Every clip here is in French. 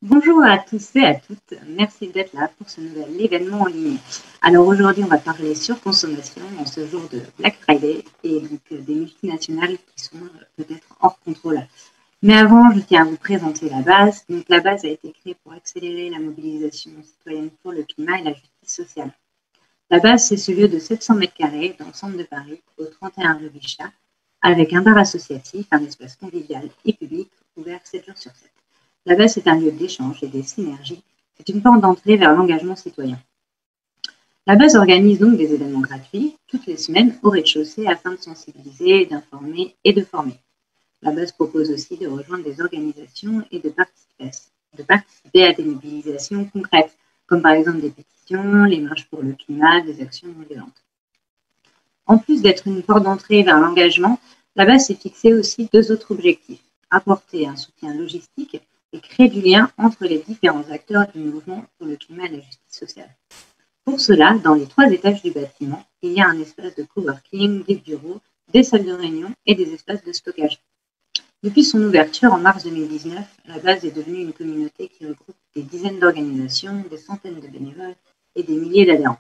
Bonjour à tous et à toutes, merci d'être là pour ce nouvel événement en ligne. Alors aujourd'hui, on va parler surconsommation en ce jour de Black Friday et donc des multinationales qui sont peut-être hors contrôle. Mais avant, je tiens à vous présenter la base. Donc la base a été créée pour accélérer la mobilisation citoyenne pour le climat et la justice sociale. La base, c'est ce lieu de 700 mètres carrés dans le centre de Paris, au 31 rue Bichat, avec un bar associatif, un espace convivial et public ouvert 7 jours sur 7. La base est un lieu d'échange et des synergies. C'est une porte d'entrée vers l'engagement citoyen. La base organise donc des événements gratuits toutes les semaines au rez-de-chaussée afin de sensibiliser, d'informer et de former. La base propose aussi de rejoindre des organisations et de participer à des mobilisations concrètes, comme par exemple des pétitions, les marches pour le climat, des actions non violentes. En plus d'être une porte d'entrée vers l'engagement, la base s'est fixée aussi deux autres objectifs. Apporter un soutien logistique et créer du lien entre les différents acteurs du mouvement pour le climat et la justice sociale. Pour cela, dans les 3 étages du bâtiment, il y a un espace de coworking, des bureaux, des salles de réunion et des espaces de stockage. Depuis son ouverture en mars 2019, la base est devenue une communauté qui regroupe des dizaines d'organisations, des centaines de bénévoles et des milliers d'adhérents.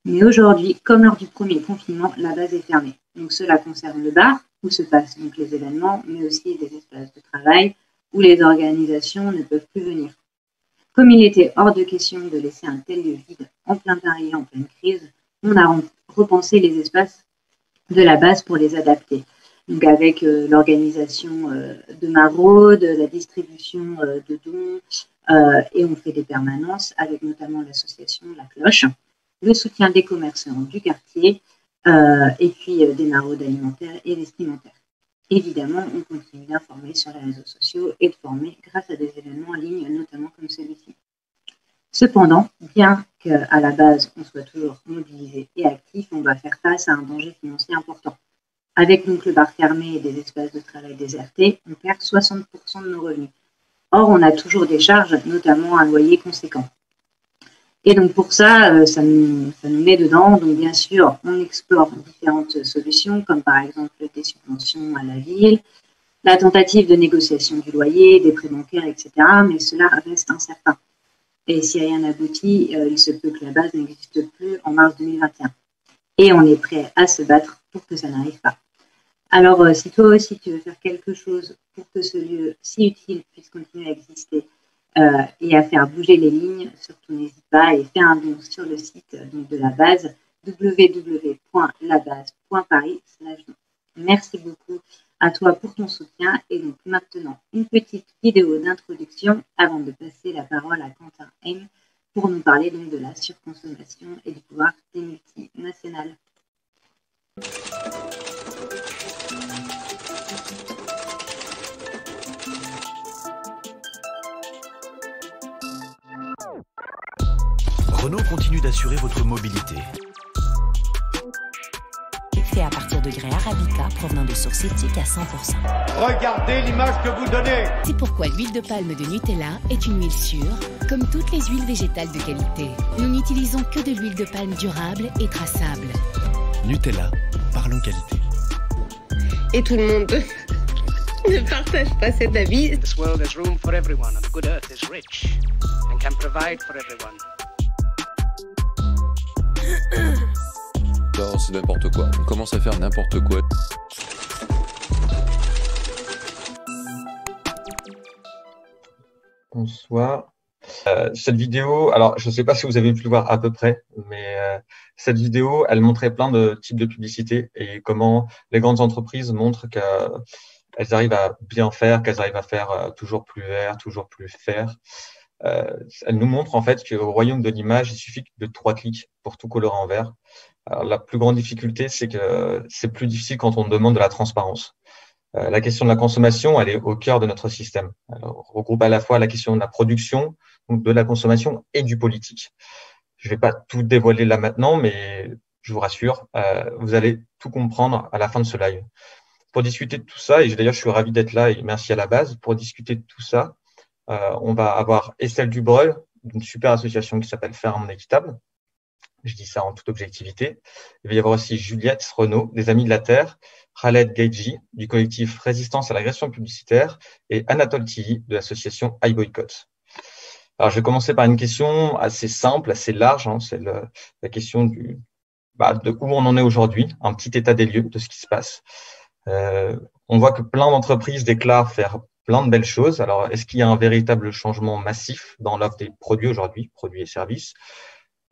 Mais aujourd'hui, comme lors du premier confinement, la base est fermée. Donc cela concerne le bar, où se passent donc les événements, mais aussi des espaces de travail, où les organisations ne peuvent plus venir. Comme il était hors de question de laisser un tel lieu vide en plein Paris, en pleine crise, on a repensé les espaces de la base pour les adapter. Donc avec l'organisation de maraudes, la distribution de dons, et on fait des permanences avec notamment l'association La Cloche, le soutien des commerçants du quartier, et puis des maraudes alimentaires et vestimentaires. Évidemment, on continue d'informer sur les réseaux sociaux et de former grâce à des événements en ligne, notamment comme celui-ci. Cependant, bien qu'à la base, on soit toujours mobilisé et actif, on doit faire face à un danger financier important. Avec donc le bar fermé et des espaces de travail désertés, on perd 60% de nos revenus. Or, on a toujours des charges, notamment un loyer conséquent. Et donc pour ça, ça nous met dedans. Donc bien sûr, on explore différentes solutions, comme par exemple des subventions à la ville, la tentative de négociation du loyer, des prêts bancaires, etc. Mais cela reste incertain. Et si rien n'aboutit, il se peut que la base n'existe plus en mars 2021. Et on est prêt à se battre pour que ça n'arrive pas. Alors, si toi aussi tu veux faire quelque chose pour que ce lieu si utile puisse continuer à exister, et à faire bouger les lignes, surtout n'hésite pas et fais un don sur le site donc, de la base www.labase.paris/don. Merci beaucoup à toi pour ton soutien et donc maintenant une petite vidéo d'introduction avant de passer la parole à Quentin M pour nous parler donc de la surconsommation et du pouvoir des multinationales. Renault continue d'assurer votre mobilité. Fait à partir de grès arabica provenant de sources éthiques à 100%. Regardez l'image que vous donnez. C'est pourquoi l'huile de palme de Nutella est une huile sûre, comme toutes les huiles végétales de qualité. Nous n'utilisons que de l'huile de palme durable et traçable. Nutella, parlons qualité. Et tout le monde ne partage pas cet avis. This world has room for everyone, and the good earth is rich and can provide for everyone. Non, c'est n'importe quoi. On commence à faire n'importe quoi. Bonsoir. Cette vidéo, alors je ne sais pas si vous avez pu le voir à peu près, mais cette vidéo, elle montrait plein de types de publicités et comment les grandes entreprises montrent qu'elles arrivent à bien faire, qu'elles arrivent à faire toujours plus vert, toujours plus fair. Elle nous montre en fait qu'au royaume de l'image, il suffit de 3 clics pour tout colorer en vert. Alors, la plus grande difficulté, c'est que c'est plus difficile quand on demande de la transparence. La question de la consommation, elle est au cœur de notre système. Elle regroupe à la fois la question de la production, donc de la consommation et du politique. Je ne vais pas tout dévoiler là maintenant, mais je vous rassure, vous allez tout comprendre à la fin de ce live. Pour discuter de tout ça, et d'ailleurs je suis ravi d'être là et merci à la base, pour discuter de tout ça, on va avoir Estelle Dubreuil, d'une super association qui s'appelle Faire un monde équitable. Je dis ça en toute objectivité. Il va y avoir aussi Juliette Renaud, des Amis de la Terre, Khaled Gaidji, du collectif Résistance à l'agression publicitaire, et Anatole Tilly, de l'association iBoycott. Alors, je vais commencer par une question assez simple, assez large, hein. C'est la question de où on en est aujourd'hui, un petit état des lieux de ce qui se passe. On voit que plein d'entreprises déclarent faire plein de belles choses. Alors, est-ce qu'il y a un véritable changement massif dans l'offre des produits aujourd'hui, produits et services?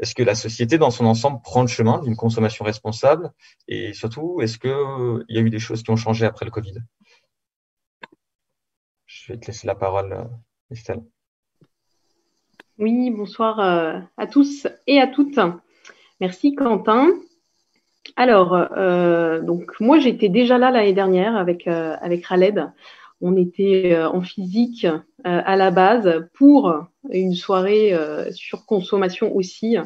Est-ce que la société dans son ensemble prend le chemin d'une consommation responsable? Et surtout, est-ce qu'il y a eu des choses qui ont changé après le Covid? Je vais te laisser la parole, Estelle. Oui, bonsoir à tous et à toutes. Merci Quentin. Alors, donc moi j'étais déjà là l'année dernière avec Khaled. On était en physique à la base pour une soirée sur consommation aussi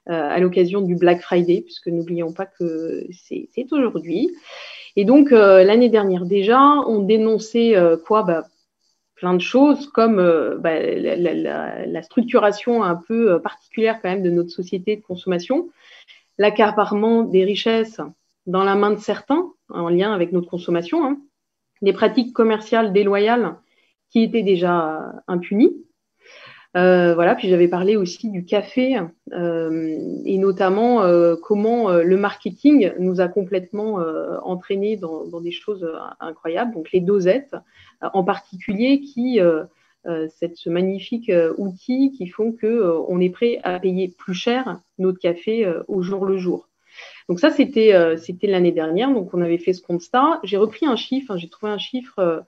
à l'occasion du Black Friday, puisque n'oublions pas que c'est aujourd'hui. Et donc l'année dernière déjà, on dénonçait plein de choses comme la structuration un peu particulière quand même de notre société de consommation, l'accaparement des richesses dans la main de certains en lien avec notre consommation, hein, des pratiques commerciales déloyales qui étaient déjà impunies. Puis j'avais parlé aussi du café et notamment comment le marketing nous a complètement entraînés dans des choses incroyables, donc les dosettes en particulier qui ce magnifique outil qui font qu'on est prêt à payer plus cher notre café au jour le jour. Donc ça, c'était l'année dernière, donc on avait fait ce constat. J'ai repris un chiffre, j'ai trouvé un chiffre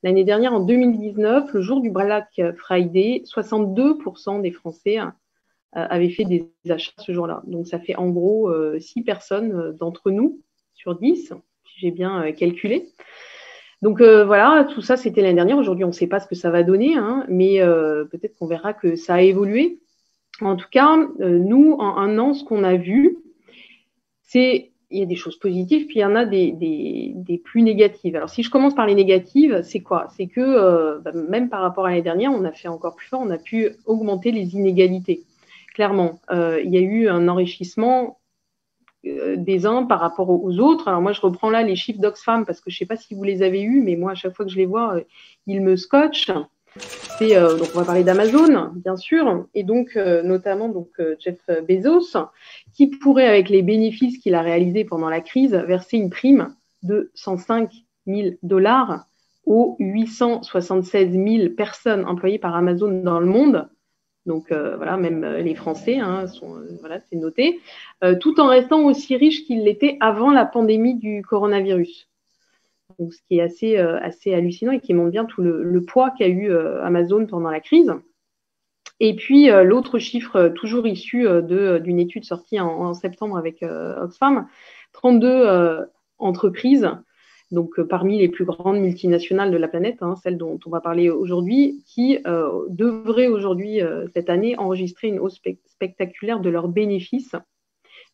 l'année dernière, en 2019, le jour du Black Friday, 62% des Français avaient fait des achats ce jour-là. Donc ça fait en gros 6 personnes d'entre nous sur 10, si j'ai bien calculé. Donc voilà, tout ça c'était l'année dernière. Aujourd'hui, on ne sait pas ce que ça va donner, hein, mais peut-être qu'on verra que ça a évolué. En tout cas, nous, en un an, ce qu'on a vu, il y a des choses positives, puis il y en a des plus négatives. Alors, si je commence par les négatives, c'est quoi? C'est que même par rapport à l'année dernière, on a fait encore plus fort, on a pu augmenter les inégalités. Clairement, il y a eu un enrichissement des uns par rapport aux autres. Alors moi, je reprends là les chiffres d'Oxfam parce que je ne sais pas si vous les avez eus, mais moi, à chaque fois que je les vois, ils me scotchent. Donc on va parler d'Amazon, bien sûr, et donc notamment Jeff Bezos, qui pourrait, avec les bénéfices qu'il a réalisés pendant la crise, verser une prime de 105 000 $ aux 876 000 personnes employées par Amazon dans le monde. Donc même les Français, c'est noté, tout en restant aussi riche qu'il l'était avant la pandémie du coronavirus. Donc, ce qui est assez hallucinant et qui montre bien tout le poids qu'a eu Amazon pendant la crise. Et puis, l'autre chiffre, toujours issu d'une étude sortie en septembre avec Oxfam, 32 entreprises, donc parmi les plus grandes multinationales de la planète, hein, celles dont on va parler aujourd'hui, qui devraient aujourd'hui, cette année, enregistrer une hausse spectaculaire de leurs bénéfices,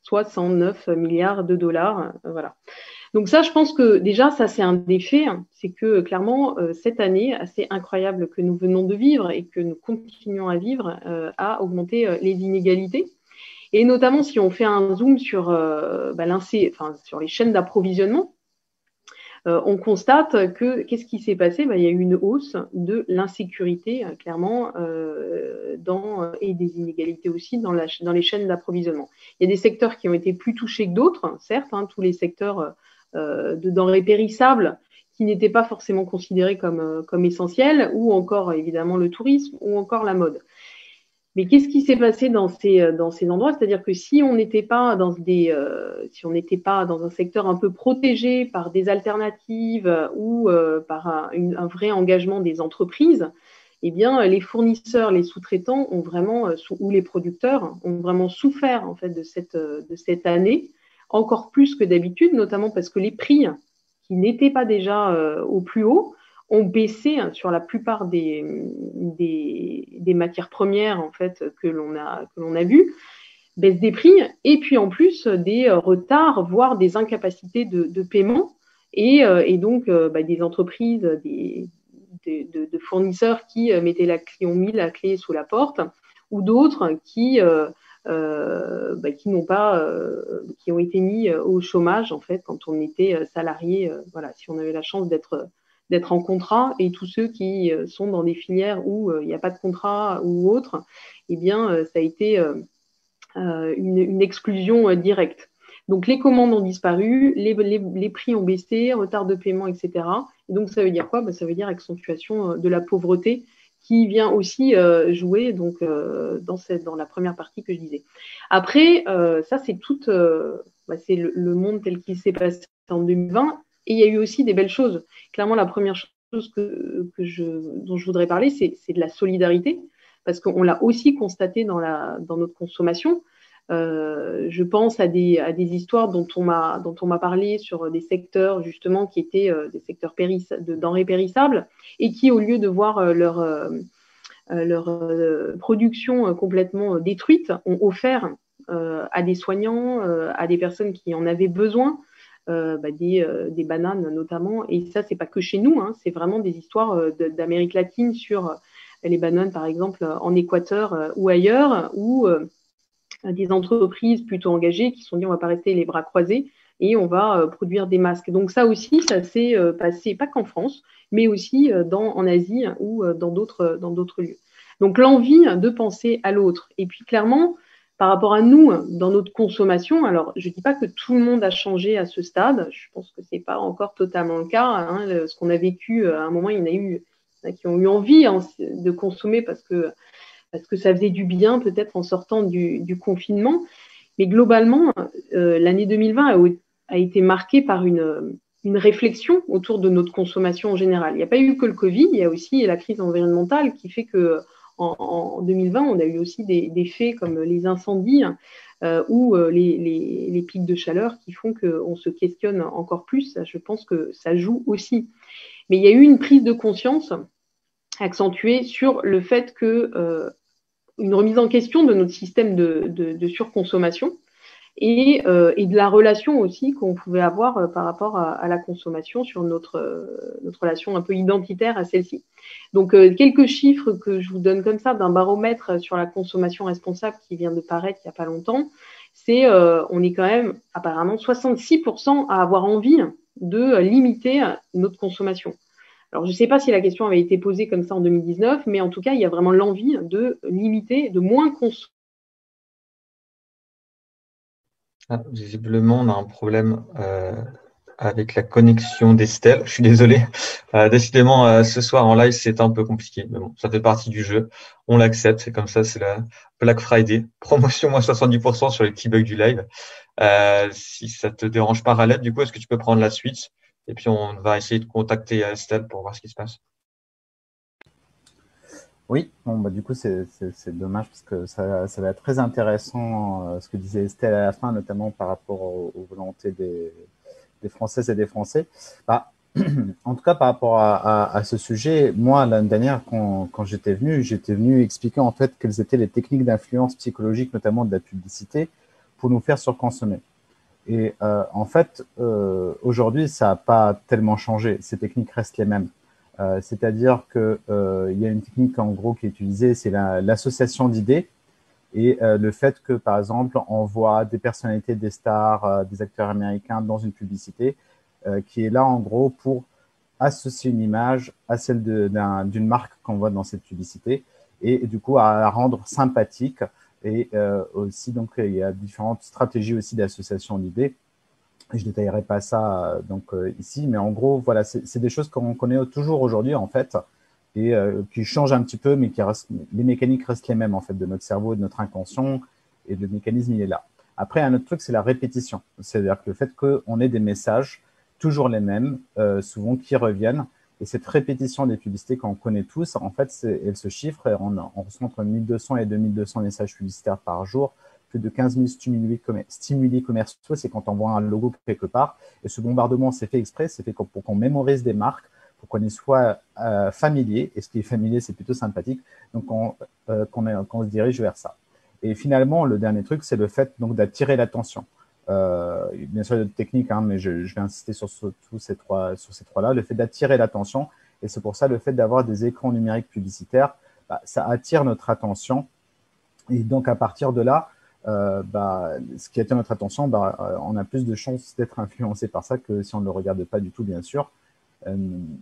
soit 109 milliards de dollars. Voilà. Donc ça, je pense que déjà, ça c'est un des faits, hein. C'est que clairement, cette année assez incroyable que nous venons de vivre et que nous continuons à vivre a augmenté les inégalités. Et notamment, si on fait un zoom sur les chaînes d'approvisionnement, on constate que qu'est-ce qui s'est passé? Il y a eu une hausse de l'insécurité, clairement, et des inégalités aussi dans les chaînes d'approvisionnement. Il y a des secteurs qui ont été plus touchés que d'autres, certes, hein, tous les secteurs de denrées périssables qui n'étaient pas forcément considérés comme essentiels, ou encore évidemment le tourisme, ou encore la mode. Mais qu'est-ce qui s'est passé dans ces endroits? C'est-à-dire que si on n'était pas dans un secteur un peu protégé par des alternatives ou par un vrai engagement des entreprises, eh bien les fournisseurs, les sous-traitants ou les producteurs ont vraiment souffert en fait de cette année, encore plus que d'habitude, notamment parce que les prix qui n'étaient pas déjà au plus haut ont baissé sur la plupart des matières premières en fait que l'on a vues, baisse des prix, et puis en plus des retards, voire des incapacités de paiement, et donc des entreprises, de fournisseurs qui ont mis la clé sous la porte, ou d'autres qui ont été mis au chômage en fait quand on était salarié. Si on avait la chance d'être d'être en contrat, et tous ceux qui sont dans des filières où il n'y a pas de contrat ou autre, eh bien, ça a été une exclusion directe. Donc, les commandes ont disparu, les prix ont baissé, retard de paiement, etc. Et donc, ça veut dire quoi? Ça veut dire accentuation de la pauvreté qui vient aussi jouer donc, dans la première partie que je disais. Après, ça, c'est c'est le monde tel qu'il s'est passé en 2020. Et il y a eu aussi des belles choses. Clairement, la première chose dont je voudrais parler, c'est de la solidarité, parce qu'on l'a aussi constaté dans notre consommation. Je pense à des histoires dont on m'a parlé sur des secteurs justement qui étaient des secteurs de denrées périssables, et qui, au lieu de voir leur production complètement détruite, ont offert à des soignants, à des personnes qui en avaient besoin, des bananes notamment. Et ça, c'est pas que chez nous, hein, c'est vraiment des histoires d'Amérique latine sur les bananes, par exemple, en Équateur ou ailleurs, où des entreprises plutôt engagées qui se sont dit on va pas rester les bras croisés et on va produire des masques. Donc ça aussi, ça s'est passé pas qu'en France, mais aussi en Asie ou dans d'autres lieux. Donc l'envie de penser à l'autre. Et puis clairement, par rapport à nous, dans notre consommation, alors je ne dis pas que tout le monde a changé à ce stade, je pense que ce n'est pas encore totalement le cas. Hein. Ce qu'on a vécu, à un moment, il y en a qui ont eu envie de consommer parce que ça faisait du bien peut-être en sortant du confinement. Mais globalement, l'année 2020 a été marquée par une réflexion autour de notre consommation en général. Il n'y a pas eu que le Covid, il y a aussi la crise environnementale qui fait que en 2020, on a eu aussi des faits comme les incendies ou les pics de chaleur qui font qu'on se questionne encore plus. Je pense que ça joue aussi. Mais il y a eu une prise de conscience accentuée sur le fait que une remise en question de notre système de surconsommation et de la relation aussi qu'on pouvait avoir par rapport à la consommation sur notre relation un peu identitaire à celle-ci. Donc, quelques chiffres que je vous donne comme ça d'un baromètre sur la consommation responsable qui vient de paraître il n'y a pas longtemps, c'est on est quand même apparemment 66% à avoir envie de limiter notre consommation. Alors, je ne sais pas si la question avait été posée comme ça en 2019, mais en tout cas, il y a vraiment l'envie de limiter, de moins consommer. Visiblement, on a un problème avec la connexion d'Estelle. Je suis désolé. Décidément, ce soir en live, c'est un peu compliqué. Mais bon, ça fait partie du jeu. On l'accepte. C'est comme ça, c'est la Black Friday. Promotion moins 70% sur les petits bugs du live. Si ça te dérange pas, Raled, du coup, est-ce que tu peux prendre la suite? Et puis, on va essayer de contacter Estelle pour voir ce qui se passe. Oui, bon, du coup, c'est dommage parce que ça va être très intéressant ce que disait Estelle à la fin, notamment par rapport aux volontés des Françaises et des Français. En tout cas, par rapport à ce sujet, moi, l'année dernière, quand j'étais venu expliquer en fait quelles étaient les techniques d'influence psychologique, notamment de la publicité, pour nous faire surconsommer. Et en fait, aujourd'hui, ça n'a pas tellement changé. Ces techniques restent les mêmes. C'est-à-dire que il y a une technique en gros qui est utilisée, c'est l'association d'idées et le fait que, par exemple, on voit des personnalités, des stars, des acteurs américains dans une publicité qui est là en gros pour associer une image à celle d'une marque qu'on voit dans cette publicité et du coup à la rendre sympathique. Et aussi, donc, il y a différentes stratégies aussi d'association d'idées. Je détaillerai pas ça ici, mais en gros, voilà, c'est des choses qu'on connaît toujours aujourd'hui en fait, et qui changent un petit peu, mais les mécaniques restent les mêmes en fait de notre cerveau, de notre inconscient, et le mécanisme il est là. Après, un autre truc, c'est la répétition, c'est-à-dire que le fait qu'on ait des messages toujours les mêmes, souvent qui reviennent, et cette répétition des publicités qu'on connaît tous, en fait, elle se chiffre, et on reçoit entre 1200 et 2200 messages publicitaires par jour. Plus de 15 000 stimuli commerciaux, c'est quand on voit un logo quelque part. Et ce bombardement, c'est fait exprès, c'est fait pour qu'on mémorise des marques, pour qu'on y soit familier. Et ce qui est familier, c'est plutôt sympathique. Donc, qu'on se dirige vers ça. Et finalement, le dernier truc, c'est le fait donc d'attirer l'attention. Bien sûr, il y a d'autres techniques, hein, mais je vais insister sur ces trois-là. Le fait d'attirer l'attention. Et c'est pour ça, le fait d'avoir des écrans numériques publicitaires, ça attire notre attention. Et donc, à partir de là, ce qui attire notre attention, on a plus de chances d'être influencé par ça que si on ne le regarde pas du tout, bien sûr.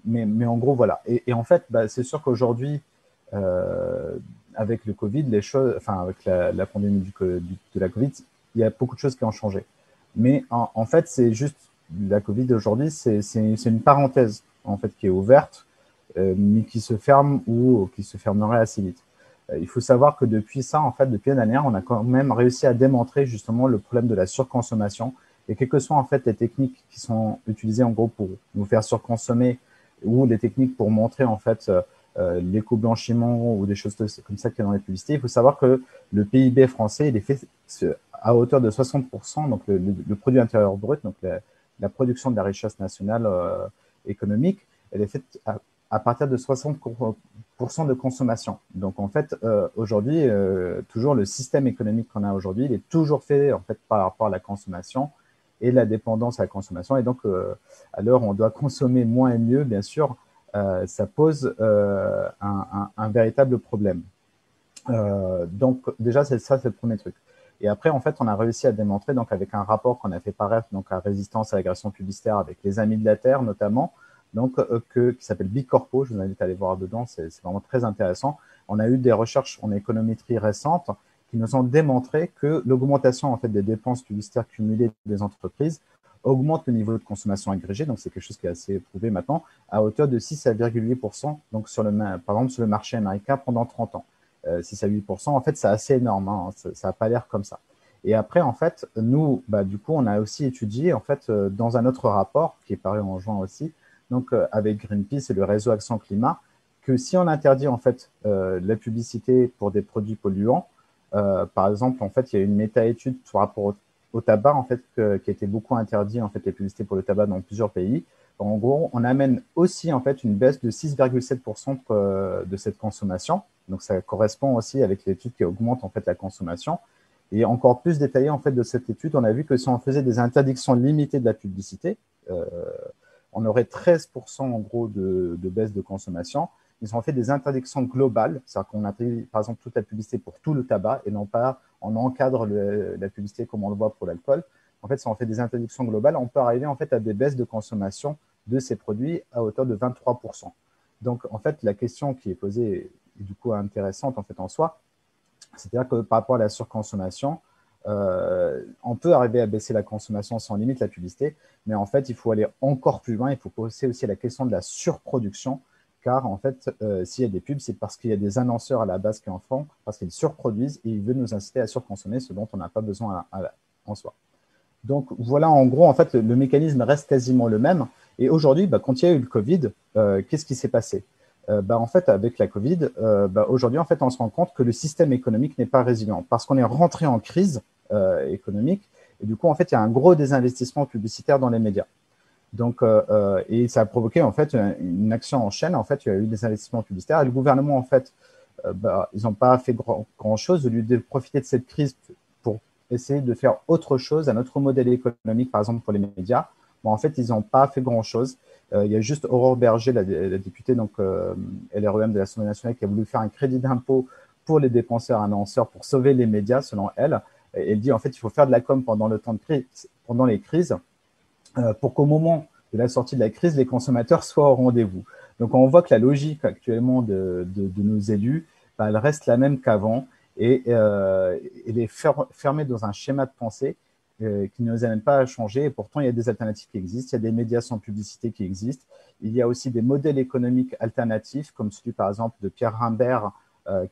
Mais en gros, voilà. Et en fait, bah, c'est sûr qu'aujourd'hui, avec le Covid, les choses, enfin, avec la pandémie de la Covid, il y a beaucoup de choses qui ont changé. Mais en fait, c'est juste la Covid aujourd'hui, c'est une parenthèse en fait qui est ouverte, mais qui se ferme ou qui se fermerait assez vite. Il faut savoir que depuis ça, en fait, depuis l'année dernière, on a quand même réussi à démontrer justement le problème de la surconsommation. Et quelles que soient en fait les techniques qui sont utilisées en gros pour nous faire surconsommer ou les techniques pour montrer en fait l'éco-blanchiment ou des choses comme ça qu'il y a dans les publicités, il faut savoir que le PIB français, il est fait à hauteur de 60%, donc le produit intérieur brut, donc la production de la richesse nationale économique, elle est faite à partir de 60% de consommation. Donc en fait, aujourd'hui, toujours le système économique qu'on a aujourd'hui, il est toujours fait en fait par rapport à la consommation et la dépendance à la consommation. Et donc, à l'heure où on doit consommer moins et mieux, bien sûr, ça pose un véritable problème. Donc déjà, c'est le premier truc. Et après, en fait, on a réussi à démontrer, donc avec un rapport qu'on a fait paraître, donc à résistance à l'agression publicitaire avec les Amis de la Terre notamment, donc qui s'appelle Bicorpo. Je vous invite à aller voir dedans, c'est vraiment très intéressant. On a eu des recherches en économétrie récentes qui nous ont démontré que l'augmentation en fait des dépenses publicitaires cumulées des entreprises augmente le niveau de consommation agrégée, donc c'est quelque chose qui est assez prouvé maintenant, à hauteur de 6 à 8%, donc par exemple sur le marché américain pendant 30 ans. 6 à 8%, en fait, c'est assez énorme, hein, ça n'a pas l'air comme ça. Et après, en fait, nous, bah, du coup, on a aussi étudié, en fait, dans un autre rapport, qui est paru en juin aussi, donc avec Greenpeace et le réseau Action Climat, que si on interdit, en fait, la publicité pour des produits polluants, par exemple, en fait, il y a une méta-étude par rapport au tabac, en fait, qui a été beaucoup interdit, en fait, les publicités pour le tabac dans plusieurs pays. En gros, on amène aussi, en fait, une baisse de 6,7% de cette consommation. Donc, ça correspond aussi avec l'étude qui augmente, en fait, la consommation. Et encore plus détaillé, en fait, de cette étude, on a vu que si on faisait des interdictions limitées de la publicité, on aurait 13% en gros de baisse de consommation. Ils ont fait des interdictions globales, c'est-à-dire qu'on interdit par exemple toute la publicité pour tout le tabac et non pas on encadre la publicité comme on le voit pour l'alcool. En fait, si on fait des interdictions globales, on peut arriver en fait à des baisses de consommation de ces produits à hauteur de 23%. Donc en fait, la question qui est posée est du coup intéressante en fait en soi, c'est-à-dire que par rapport à la surconsommation, on peut arriver à baisser la consommation sans limite la publicité, mais en fait, il faut aller encore plus loin. Il faut poser aussi la question de la surproduction, car en fait, s'il y a des pubs, c'est parce qu'il y a des annonceurs à la base qui en font, parce qu'ils surproduisent et ils veulent nous inciter à surconsommer ce dont on n'a pas besoin en soi. Donc voilà, en gros, en fait, le mécanisme reste quasiment le même. Et aujourd'hui, bah, quand il y a eu le Covid, qu'est-ce qui s'est passé? En fait, avec la Covid, aujourd'hui, en fait, on se rend compte que le système économique n'est pas résilient parce qu'on est rentré en crise économique. Et du coup, en fait, il y a un gros désinvestissement publicitaire dans les médias. Donc, et ça a provoqué, en fait, une action en chaîne. En fait, il y a eu des investissements publicitaires. Et le gouvernement, en fait, ils n'ont pas fait grand-chose. Au lieu de profiter de cette crise pour essayer de faire autre chose, un autre modèle économique, par exemple, pour les médias, en fait, ils n'ont pas fait grand-chose. Il y a juste Aurore Berger, la députée donc, LREM de l'Assemblée nationale, qui a voulu faire un crédit d'impôt pour les dépenses annonceurs pour sauver les médias, selon elle. Et elle dit, en fait, il faut faire de la com pendant les crises, pour qu'au moment de la sortie de la crise, les consommateurs soient au rendez-vous. Donc, on voit que la logique actuellement de nos élus, elle reste la même qu'avant et elle est fermée dans un schéma de pensée qui ne nous amène pas à changer. Et pourtant, il y a des alternatives qui existent. Il y a des médias sans publicité qui existent. Il y a aussi des modèles économiques alternatifs, comme celui, par exemple, de Pierre Rimbert,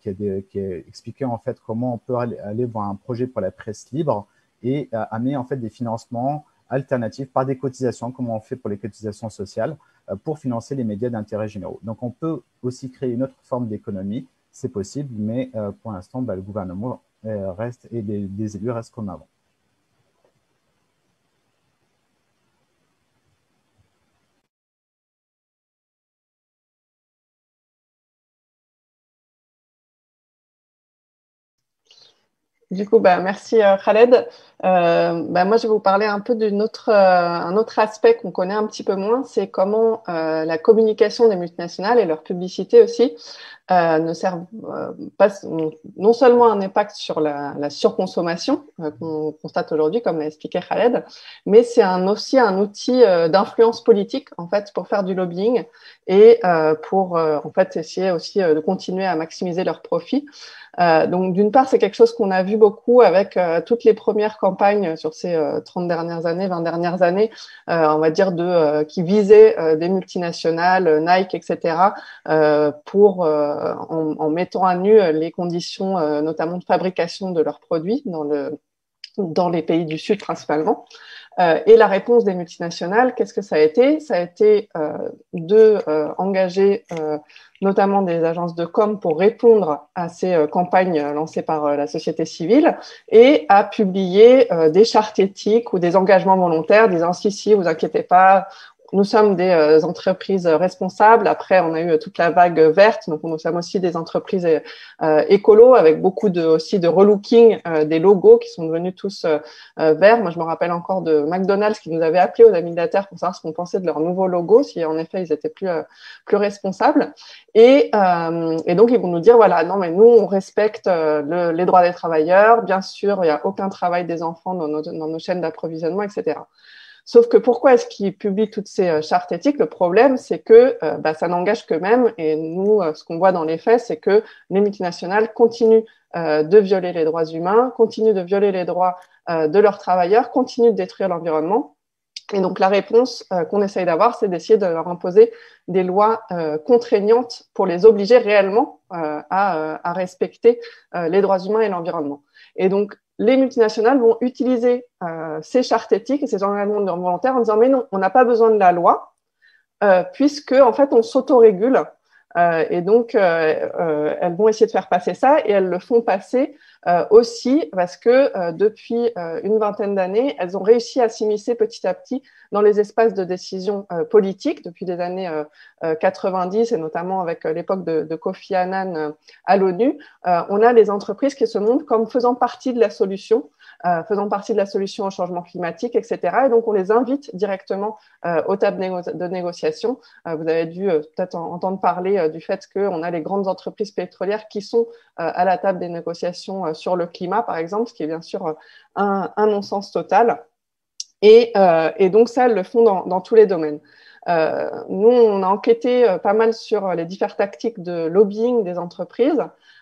qui a expliqué en fait comment on peut aller voir un projet pour la presse libre et amener en fait des financements alternatifs par des cotisations, comme on fait pour les cotisations sociales, pour financer les médias d'intérêt généraux. Donc, on peut aussi créer une autre forme d'économie, c'est possible, mais pour l'instant, le gouvernement reste et les élus restent comme avant. Du coup, merci Khaled. Moi, je vais vous parler un peu un autre aspect qu'on connaît un petit peu moins, c'est comment la communication des multinationales et leur publicité aussi ne servent pas non seulement un impact sur la surconsommation qu'on constate aujourd'hui, comme l'a expliqué Khaled, mais c'est aussi un outil d'influence politique en fait pour faire du lobbying et pour en fait essayer aussi de continuer à maximiser leurs profits. Donc d'une part, c'est quelque chose qu'on a vu beaucoup avec toutes les premières campagnes sur ces 30 dernières années, 20 dernières années, on va dire qui visaient des multinationales, Nike, etc., en mettant à nu les conditions notamment de fabrication de leurs produits dans les pays du Sud principalement. Et la réponse des multinationales, qu'est-ce que ça a été? Ça a été engager notamment des agences de com pour répondre à ces campagnes lancées par la société civile et à publier des chartes éthiques ou des engagements volontaires disant si, vous inquiétez pas, nous sommes des entreprises responsables. Après, on a eu toute la vague verte, donc nous sommes aussi des entreprises écolo avec beaucoup aussi de relooking des logos qui sont devenus tous verts. Moi, je me rappelle encore de McDonald's qui nous avait appelé aux amis de la Terre pour savoir ce qu'on pensait de leur nouveau logo, si en effet ils étaient plus responsables. Et donc, ils vont nous dire, voilà, non, mais nous, on respecte les droits des travailleurs. Bien sûr, il n'y a aucun travail des enfants dans nos chaînes d'approvisionnement, etc. Sauf que pourquoi est-ce qu'ils publient toutes ces chartes éthiques? Le problème, c'est que ça n'engage qu'eux-mêmes. Et nous, ce qu'on voit dans les faits, c'est que les multinationales continuent de violer les droits humains, continuent de violer les droits de leurs travailleurs, continuent de détruire l'environnement. Et donc, la réponse qu'on essaye d'avoir, c'est d'essayer de leur imposer des lois contraignantes pour les obliger réellement à respecter les droits humains et l'environnement. Et donc, les multinationales vont utiliser ces chartes éthiques et ces engagements volontaires en disant mais non, on n'a pas besoin de la loi puisque en fait on s'autorégule et donc elles vont essayer de faire passer ça et elles le font passer aussi parce que depuis une vingtaine d'années, elles ont réussi à s'immiscer petit à petit dans les espaces de décision politique depuis les années 90 et notamment avec l'époque de Kofi Annan à l'ONU. On a les entreprises qui se montrent comme faisant partie de la solution au changement climatique, etc. Et donc, on les invite directement aux tables de négociation. Vous avez dû peut-être entendre parler du fait qu'on a les grandes entreprises pétrolières qui sont à la table des négociations sur le climat, par exemple, ce qui est bien sûr un non-sens total. Et donc, ça, elles le font dans tous les domaines. Nous, on a enquêté pas mal sur les diverses tactiques de lobbying des entreprises.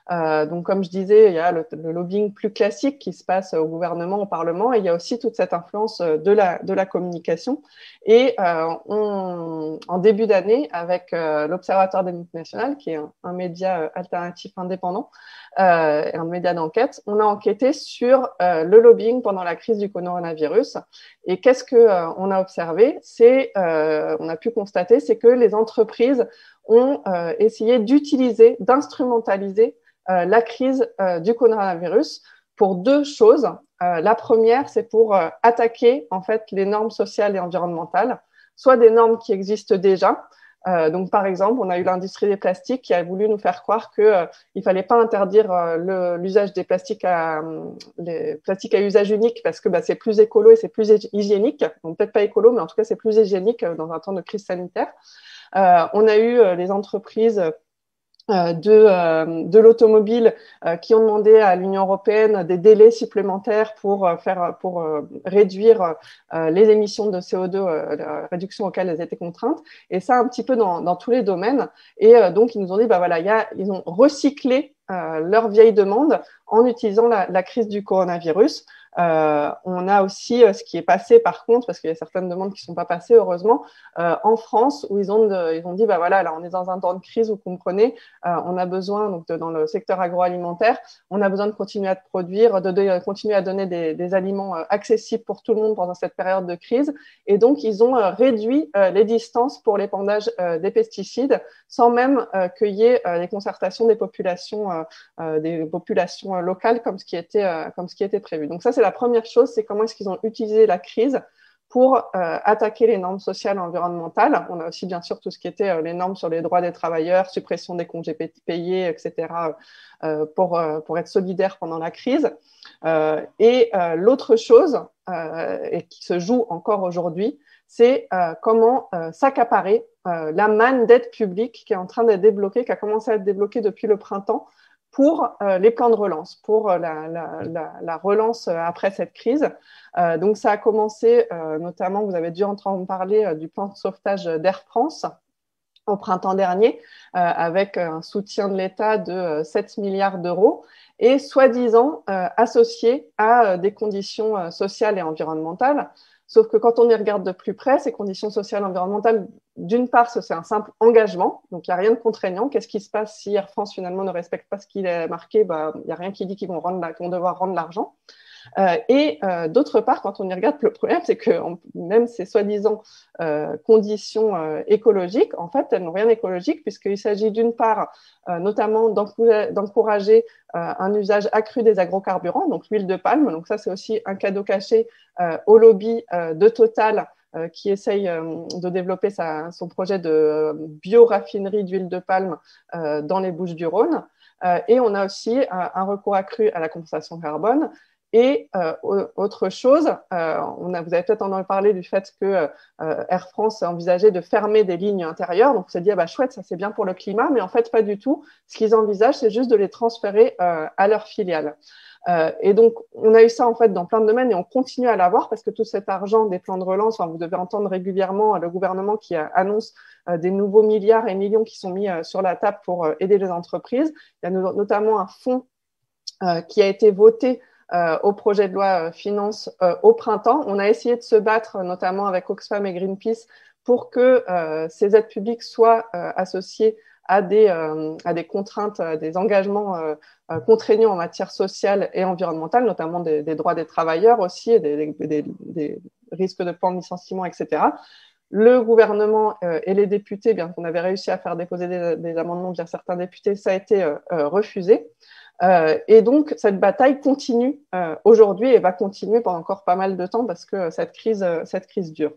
Donc, comme je disais, il y a le lobbying plus classique qui se passe au gouvernement, au Parlement, et il y a aussi toute cette influence de la communication. Et en début d'année, avec l'Observatoire des multinationales, qui est un média alternatif indépendant, un média d'enquête, on a enquêté sur le lobbying pendant la crise du coronavirus. Et qu'est-ce qu'on a observé? On a pu constater, c'est que les entreprises ont essayé d'instrumentaliser la crise du coronavirus pour deux choses. La première, c'est pour attaquer en fait les normes sociales et environnementales, soit des normes qui existent déjà. Donc, par exemple, on a eu l'industrie des plastiques qui a voulu nous faire croire qu'il fallait pas interdire l'usage des plastiques les plastiques à usage unique parce que c'est plus écolo et c'est plus hygiénique. Donc, peut-être pas écolo, mais en tout cas, c'est plus hygiénique dans un temps de crise sanitaire. On a eu les entreprises de l'automobile qui ont demandé à l'Union européenne des délais supplémentaires pour réduire les émissions de CO2, la réduction auxquelles elles étaient contraintes, et ça un petit peu dans tous les domaines. Et donc ils nous ont dit ils ont recyclé leur vieille demande en utilisant la crise du coronavirus. On a aussi ce qui est passé par contre, parce qu'il y a certaines demandes qui ne sont pas passées heureusement, en France où ils ont dit là on est dans un temps de crise, vous comprenez, on a besoin donc dans le secteur agroalimentaire, on a besoin de continuer à produire, de continuer à donner des aliments accessibles pour tout le monde pendant cette période de crise, et donc ils ont réduit les distances pour l'épandage des pesticides sans même qu'il y ait les concertations des populations locales comme ce qui était prévu. Donc ça c'est la première chose, c'est comment est-ce qu'ils ont utilisé la crise pour attaquer les normes sociales et environnementales. On a aussi bien sûr tout ce qui était les normes sur les droits des travailleurs, suppression des congés payés, etc., pour être solidaire pendant la crise. L'autre chose, et qui se joue encore aujourd'hui, c'est comment s'accaparer la manne d'aide publique qui est en train d'être débloquée, qui a commencé à être débloquée depuis le printemps, pour les plans de relance, pour la relance après cette crise. Donc, ça a commencé, notamment, vous avez dû entendre parler du plan de sauvetage d'Air France au printemps dernier, avec un soutien de l'État de 7 milliards d'euros et soi-disant associé à des conditions sociales et environnementales. Sauf que quand on y regarde de plus près, ces conditions sociales et environnementales, d'une part, c'est un simple engagement, donc il n'y a rien de contraignant. Qu'est-ce qui se passe si Air France finalement ne respecte pas ce qu'il est marqué? Il n'y a rien qui dit qu'ils vont devoir rendre l'argent. D'autre part, quand on y regarde, le problème, c'est que même ces soi-disant conditions écologiques, en fait, elles n'ont rien d'écologique, puisqu'il s'agit d'une part, notamment, d'encourager un usage accru des agrocarburants, donc l'huile de palme. Donc ça, c'est aussi un cadeau caché au lobby de Total, qui essaye de développer son projet de bio-raffinerie d'huile de palme dans les Bouches-du-Rhône. Et on a aussi un recours accru à la compensation carbone. Et autre chose, vous avez peut-être entendu parler du fait que Air France a envisagé de fermer des lignes intérieures. Donc, on s'est dit, chouette, ça c'est bien pour le climat, mais en fait, pas du tout. Ce qu'ils envisagent, c'est juste de les transférer à leur filiale. Et donc, on a eu ça en fait dans plein de domaines et on continue à l'avoir parce que tout cet argent des plans de relance, vous devez entendre régulièrement le gouvernement qui annonce des nouveaux milliards et millions qui sont mis sur la table pour aider les entreprises. Il y a notamment un fonds qui a été voté au projet de loi finances au printemps. On a essayé de se battre, notamment avec Oxfam et Greenpeace, pour que ces aides publiques soient associées à des contraintes, des engagements contraignants en matière sociale et environnementale, notamment des droits des travailleurs aussi, et des risques de plan de licenciement, etc. Le gouvernement et les députés, bien qu'on avait réussi à faire déposer des amendements via certains députés, ça a été refusé. Et donc, cette bataille continue aujourd'hui et va continuer pendant encore pas mal de temps parce que cette crise dure.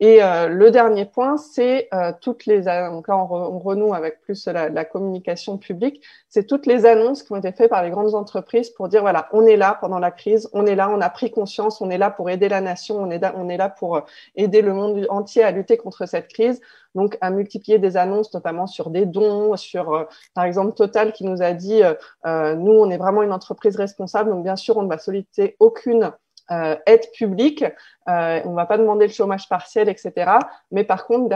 Et le dernier point, c'est donc là, on renoue avec plus la communication publique, c'est toutes les annonces qui ont été faites par les grandes entreprises pour dire, voilà, on est là pendant la crise, on est là, on a pris conscience, on est là pour aider la nation, on est là pour aider le monde entier à lutter contre cette crise. Donc, à multiplier des annonces, notamment sur des dons, sur, par exemple, Total qui nous a dit, nous, on est vraiment une entreprise responsable, donc bien sûr, on ne va solliciter aucune aide publique, on ne va pas demander le chômage partiel, etc. Mais par contre,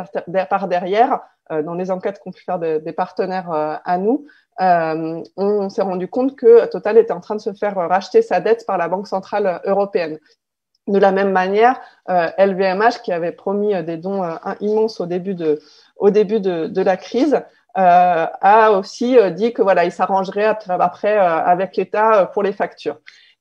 par derrière, dans les enquêtes qu'ont pu faire des partenaires à nous, on s'est rendu compte que Total était en train de se faire racheter sa dette par la Banque centrale européenne. De la même manière, LVMH, qui avait promis des dons immenses au début de la crise, a aussi dit que voilà, il s'arrangerait après avec l'État pour les factures.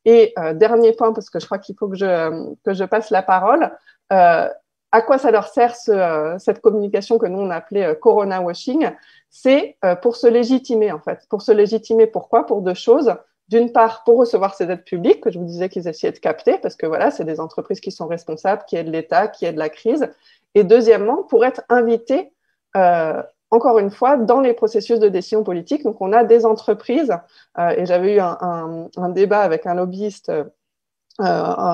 Et dernier point, parce que je crois qu'il faut que je passe la parole, à quoi ça leur sert cette communication que nous on appelait Corona washing? C'est pour se légitimer en fait. Pour se légitimer, pourquoi? Pour deux choses. D'une part, pour recevoir ces aides publiques, que je vous disais qu'ils essayaient de capter, parce que voilà, c'est des entreprises qui sont responsables, qui aident l'État, qui aident la crise. Et deuxièmement, pour être invités, encore une fois, dans les processus de décision politique. Donc, on a des entreprises, et j'avais eu un débat avec un lobbyiste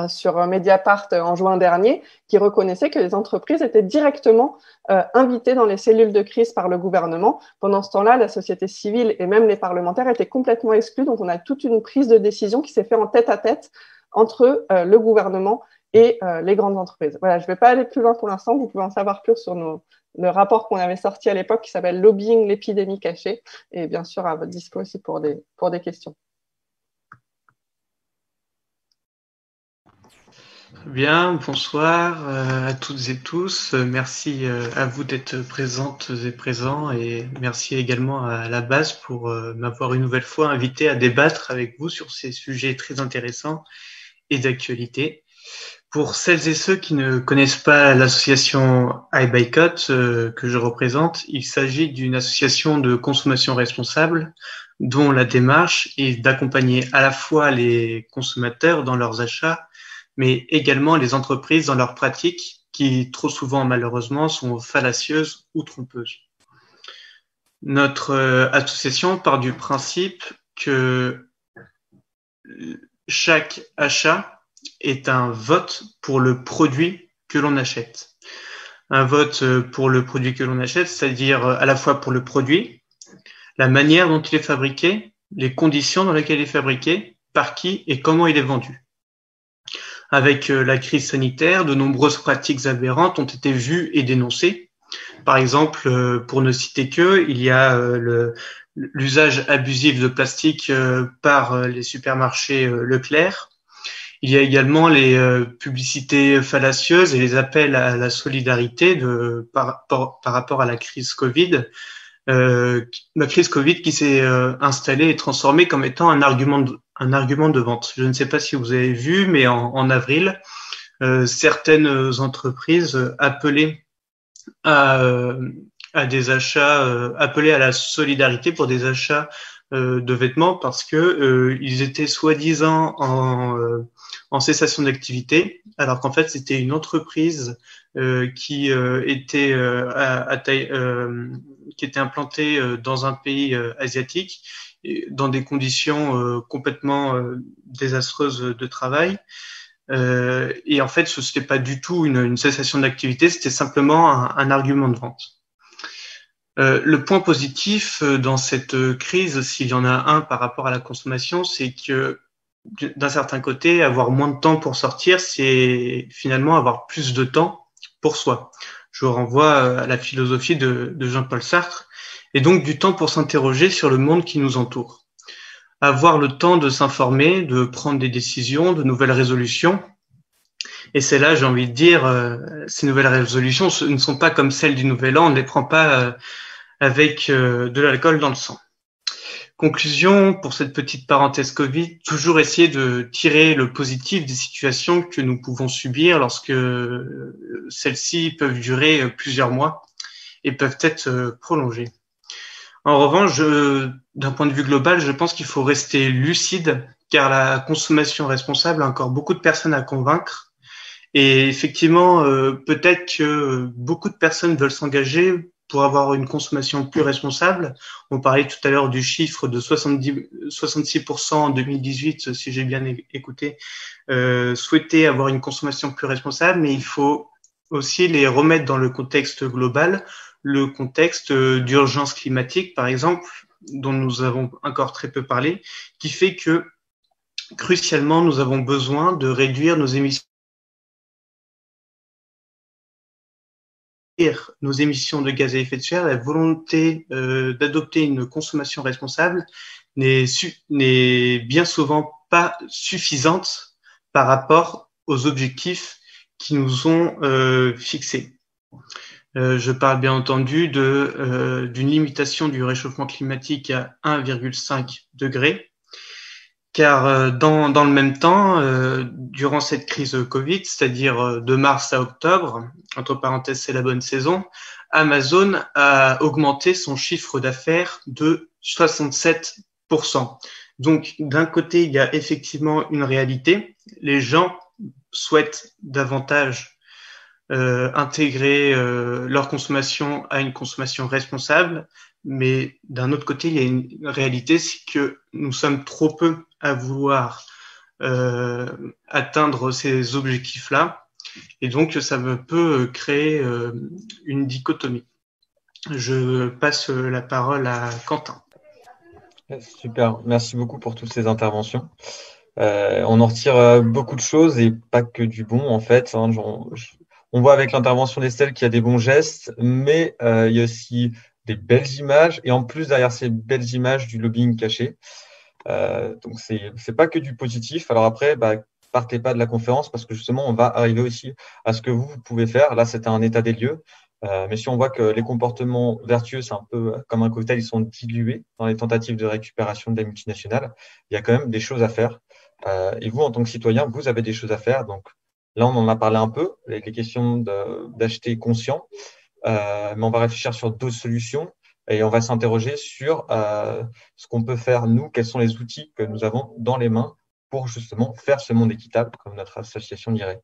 sur Mediapart en juin dernier, qui reconnaissait que les entreprises étaient directement invitées dans les cellules de crise par le gouvernement. Pendant ce temps-là, la société civile et même les parlementaires étaient complètement exclus. Donc, on a toute une prise de décision qui s'est faite en tête-à-tête entre le gouvernement et les grandes entreprises. Voilà, je ne vais pas aller plus loin pour l'instant. Vous pouvez en savoir plus sur le rapport qu'on avait sorti à l'époque qui s'appelle « Lobbying, l'épidémie cachée » et bien sûr à votre dispo aussi pour des questions. Bien, bonsoir à toutes et tous. Merci à vous d'être présentes et présents et merci également à la base pour m'avoir une nouvelle fois invité à débattre avec vous sur ces sujets très intéressants et d'actualité. Pour celles et ceux qui ne connaissent pas l'association iBoycott que je représente, il s'agit d'une association de consommation responsable dont la démarche est d'accompagner à la fois les consommateurs dans leurs achats, mais également les entreprises dans leurs pratiques qui, trop souvent, malheureusement, sont fallacieuses ou trompeuses. Notre association part du principe que chaque achat est un vote pour le produit que l'on achète. Un vote pour le produit que l'on achète, c'est-à-dire à la fois pour le produit, la manière dont il est fabriqué, les conditions dans lesquelles il est fabriqué, par qui et comment il est vendu. Avec la crise sanitaire, de nombreuses pratiques aberrantes ont été vues et dénoncées. Par exemple, pour ne citer que, il y a l'usage abusif de plastique par les supermarchés Leclerc. Il y a également les publicités fallacieuses et les appels à la solidarité par rapport à la crise Covid. La crise Covid qui s'est installée et transformée comme étant un argument de vente. Je ne sais pas si vous avez vu, mais en avril, certaines entreprises appelaient à des achats, appelaient à la solidarité pour des achats de vêtements parce que ils étaient soi-disant en cessation d'activité, alors qu'en fait c'était une entreprise qui était qui était implantée dans un pays asiatique, dans des conditions complètement désastreuses de travail. Et en fait, ce n'était pas du tout une cessation d'activité, c'était simplement un argument de vente. Le point positif dans cette crise, s'il y en a un par rapport à la consommation, c'est que d'un certain côté, avoir moins de temps pour sortir, c'est finalement avoir plus de temps pour soi. Je vous renvoie à la philosophie de Jean-Paul Sartre, et donc du temps pour s'interroger sur le monde qui nous entoure. Avoir le temps de s'informer, de prendre des décisions, de nouvelles résolutions. Et c'est là, j'ai envie de dire, ces nouvelles résolutions ne sont pas comme celles du Nouvel An, on ne les prend pas avec de l'alcool dans le sang. Conclusion, pour cette petite parenthèse Covid, toujours essayer de tirer le positif des situations que nous pouvons subir lorsque celles-ci peuvent durer plusieurs mois et peuvent être prolongées. En revanche, d'un point de vue global, je pense qu'il faut rester lucide car la consommation responsable a encore beaucoup de personnes à convaincre. Et effectivement, peut-être que beaucoup de personnes veulent s'engager pour avoir une consommation plus responsable. On parlait tout à l'heure du chiffre de 66% en 2018, si j'ai bien écouté, souhaiter avoir une consommation plus responsable, mais il faut aussi les remettre dans le contexte global, le contexte d'urgence climatique, par exemple, dont nous avons encore très peu parlé, qui fait que, crucialement, nous avons besoin de réduire nos émissions de gaz à effet de serre. La volonté d'adopter une consommation responsable n'est bien souvent pas suffisante par rapport aux objectifs qui nous sont fixés. Je parle bien entendu d'une limitation du réchauffement climatique à 1,5 degré. Car dans le même temps, durant cette crise Covid, c'est-à-dire de mars à octobre, entre parenthèses, c'est la bonne saison, Amazon a augmenté son chiffre d'affaires de 67%. Donc, d'un côté, il y a effectivement une réalité. Les gens souhaitent davantage intégrer leur consommation à une consommation responsable. Mais d'un autre côté, il y a une réalité, c'est que nous sommes trop peu à vouloir atteindre ces objectifs-là. Et donc, ça peut créer une dichotomie. Je passe la parole à Quentin. Super, merci beaucoup pour toutes ces interventions. On en retire beaucoup de choses et pas que du bon, en fait. Hein. On voit avec l'intervention d'Estelle qu'il y a des bons gestes, mais il y a aussi des belles images et en plus derrière ces belles images du lobbying caché. Donc c'est pas que du positif. Alors après, partez pas de la conférence parce que justement on va arriver aussi à ce que vous pouvez faire. Là c'était un état des lieux, mais si on voit que les comportements vertueux c'est un peu comme un cocktail, ils sont dilués dans les tentatives de récupération des multinationales, il y a quand même des choses à faire. Et vous en tant que citoyen, vous avez des choses à faire. Donc là on en a parlé un peu, les questions d'acheter conscient. Mais on va réfléchir sur d'autres solutions et on va s'interroger sur ce qu'on peut faire, nous, quels sont les outils que nous avons dans les mains pour justement faire ce monde équitable, comme notre association dirait.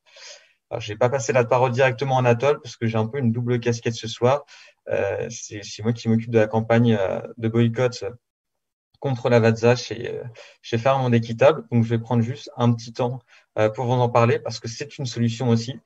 Alors, je vais pas passer la parole directement à Anatole parce que j'ai un peu une double casquette ce soir. C'est moi qui m'occupe de la campagne de boycott contre la VATSA chez Faire un monde équitable. Donc, je vais prendre juste un petit temps pour vous en parler parce que c'est une solution aussi.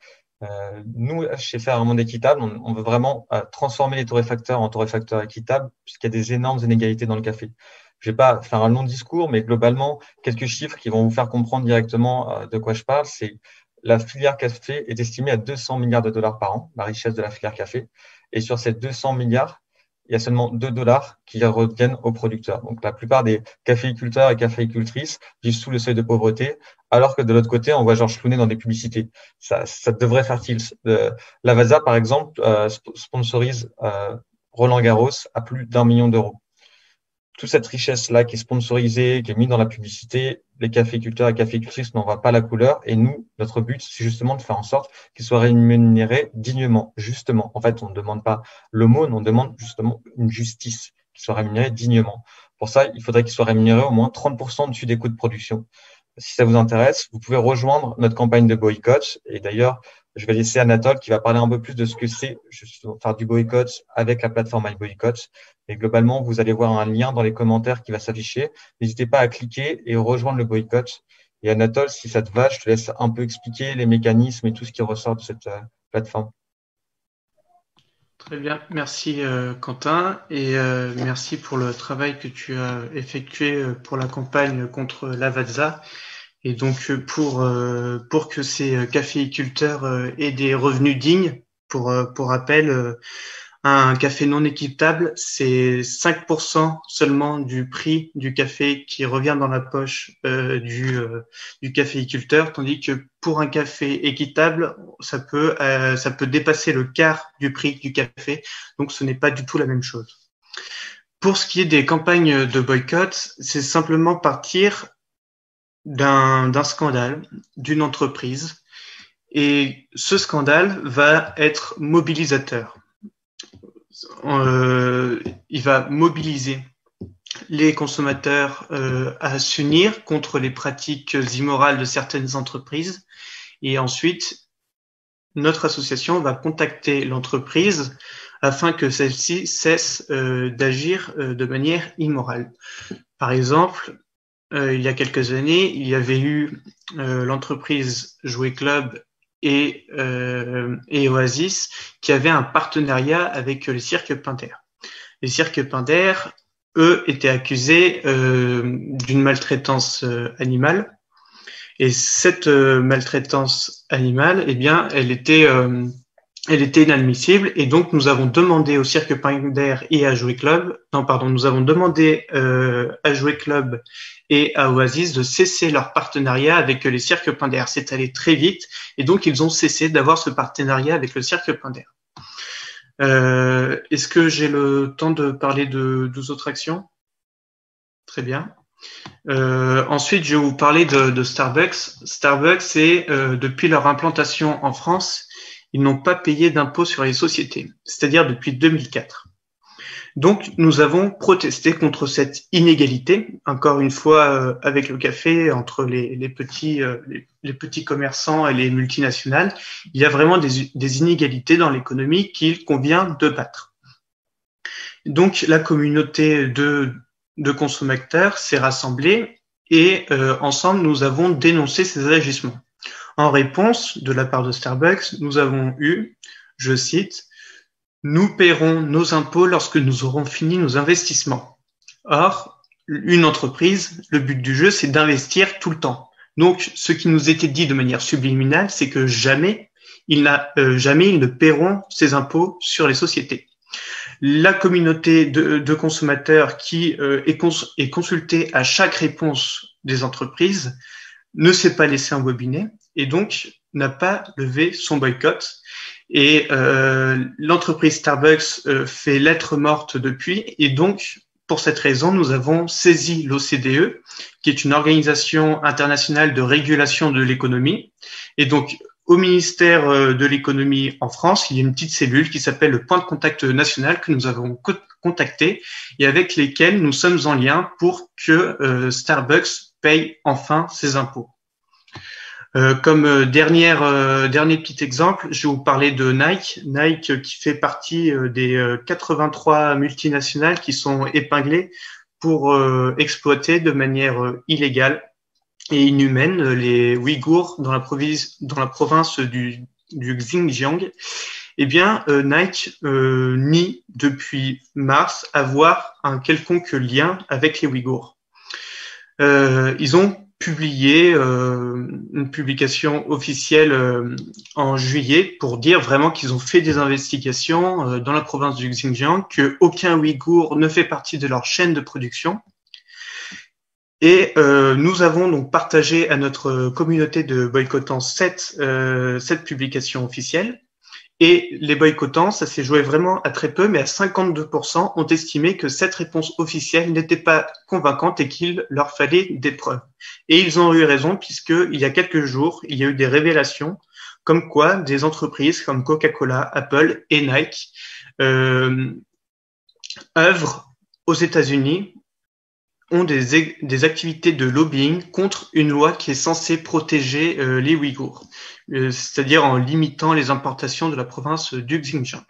Nous, chez Faire un monde équitable, on veut vraiment transformer les torréfacteurs en torréfacteurs équitables puisqu'il y a des énormes inégalités dans le café. Je vais pas faire un long discours, mais globalement, quelques chiffres qui vont vous faire comprendre directement de quoi je parle. C'est la filière café est estimée à 200 milliards de dollars par an, la richesse de la filière café. Et sur ces 200 milliards, il y a seulement 2 dollars qui reviennent aux producteurs. Donc, la plupart des caféiculteurs et caféicultrices vivent sous le seuil de pauvreté, alors que de l'autre côté, on voit Georges Clooney dans des publicités. Ça devrait faire tilt. La VASA, par exemple, sponsorise Roland Garros à plus d'1 million d'euros. Toute cette richesse-là qui est sponsorisée, qui est mise dans la publicité, les caféiculteurs et caféicultrices n'en voient pas la couleur. Et nous, notre but, c'est justement de faire en sorte qu'ils soient rémunérés dignement, justement. En fait, on ne demande pas l'aumône, on demande justement une justice, qu'ils soient rémunérés dignement. Pour ça, il faudrait qu'ils soient rémunérés au moins 30% dessus des coûts de production. Si ça vous intéresse, vous pouvez rejoindre notre campagne de boycott. Et d'ailleurs, je vais laisser Anatole qui va parler un peu plus de ce que c'est justement faire du boycott avec la plateforme iBoycott. Et globalement, vous allez voir un lien dans les commentaires qui va s'afficher. N'hésitez pas à cliquer et rejoindre le boycott. Et Anatole, si ça te va, je te laisse un peu expliquer les mécanismes et tout ce qui ressort de cette plateforme. Très bien, merci Quentin et merci pour le travail que tu as effectué pour la campagne contre la VATSA. Et donc pour que ces caféiculteurs aient des revenus dignes, pour rappel, un café non équitable, c'est 5% seulement du prix du café qui revient dans la poche du caféiculteur, tandis que pour un café équitable, ça peut dépasser le quart du prix du café. Donc ce n'est pas du tout la même chose. Pour ce qui est des campagnes de boycott, c'est simplement partir d'un scandale, d'une entreprise, et ce scandale va être mobilisateur. Il va mobiliser les consommateurs à s'unir contre les pratiques immorales de certaines entreprises, et ensuite notre association va contacter l'entreprise afin que celle-ci cesse d'agir de manière immorale. Par exemple, il y a quelques années, il y avait eu l'entreprise Jouet Club et Oasis qui avaient un partenariat avec les cirques Pinder. Les cirques Pinder, eux, étaient accusés d'une maltraitance animale. Et cette maltraitance animale, eh bien, elle était inadmissible. Et donc, nous avons demandé au cirque Pinder et à Jouet Club, nous avons demandé à Jouet Club et à Oasis de cesser leur partenariat avec les cirques Pinder. C'est allé très vite et donc ils ont cessé d'avoir ce partenariat avec le cirque Pinder. Est-ce que j'ai le temps de parler de 2 autres actions? Très bien. Ensuite, je vais vous parler de Starbucks. Starbucks, c'est depuis leur implantation en France, ils n'ont pas payé d'impôt sur les sociétés, c'est-à-dire depuis 2004. Donc, nous avons protesté contre cette inégalité, encore une fois avec le café, entre les petits commerçants et les multinationales. Il y a vraiment des inégalités dans l'économie qu'il convient de battre. Donc, la communauté de consommateurs s'est rassemblée et ensemble, nous avons dénoncé ces agissements. En réponse, de la part de Starbucks, nous avons eu, je cite, « Nous paierons nos impôts lorsque nous aurons fini nos investissements. » Or, une entreprise, le but du jeu, c'est d'investir tout le temps. Donc, ce qui nous était dit de manière subliminale, c'est que jamais ils ne paieront ces impôts sur les sociétés. La communauté de consommateurs qui est consultée à chaque réponse des entreprises ne s'est pas laissée embobiner et donc n'a pas levé son boycott. Et l'entreprise Starbucks fait lettre morte depuis. Et donc, pour cette raison, nous avons saisi l'OCDE, qui est une organisation internationale de régulation de l'économie. Et donc, au ministère de l'économie en France, il y a une petite cellule qui s'appelle le point de contact national que nous avons contacté et avec lesquels nous sommes en lien pour que Starbucks paye enfin ses impôts. Comme dernier petit exemple, je vais vous parler de Nike. Nike qui fait partie des 83 multinationales qui sont épinglées pour exploiter de manière illégale et inhumaine les Ouïghours dans la province du Xinjiang. Eh bien, Nike nie depuis mars avoir un quelconque lien avec les Ouïghours. Ils ont publié une publication officielle en juillet pour dire vraiment qu'ils ont fait des investigations dans la province du Xinjiang, qu'aucun Ouïghour ne fait partie de leur chaîne de production. Et nous avons donc partagé à notre communauté de boycottants cette publication officielle. Et les boycottants, ça s'est joué vraiment à très peu, mais à 52% ont estimé que cette réponse officielle n'était pas convaincante et qu'il leur fallait des preuves. Et ils ont eu raison, puisqu'il y a quelques jours, il y a eu des révélations comme quoi des entreprises comme Coca-Cola, Apple et Nike œuvrent aux États-Unis, ont des activités de lobbying contre une loi qui est censée protéger les Ouïghours, c'est-à-dire en limitant les importations de la province du Xinjiang.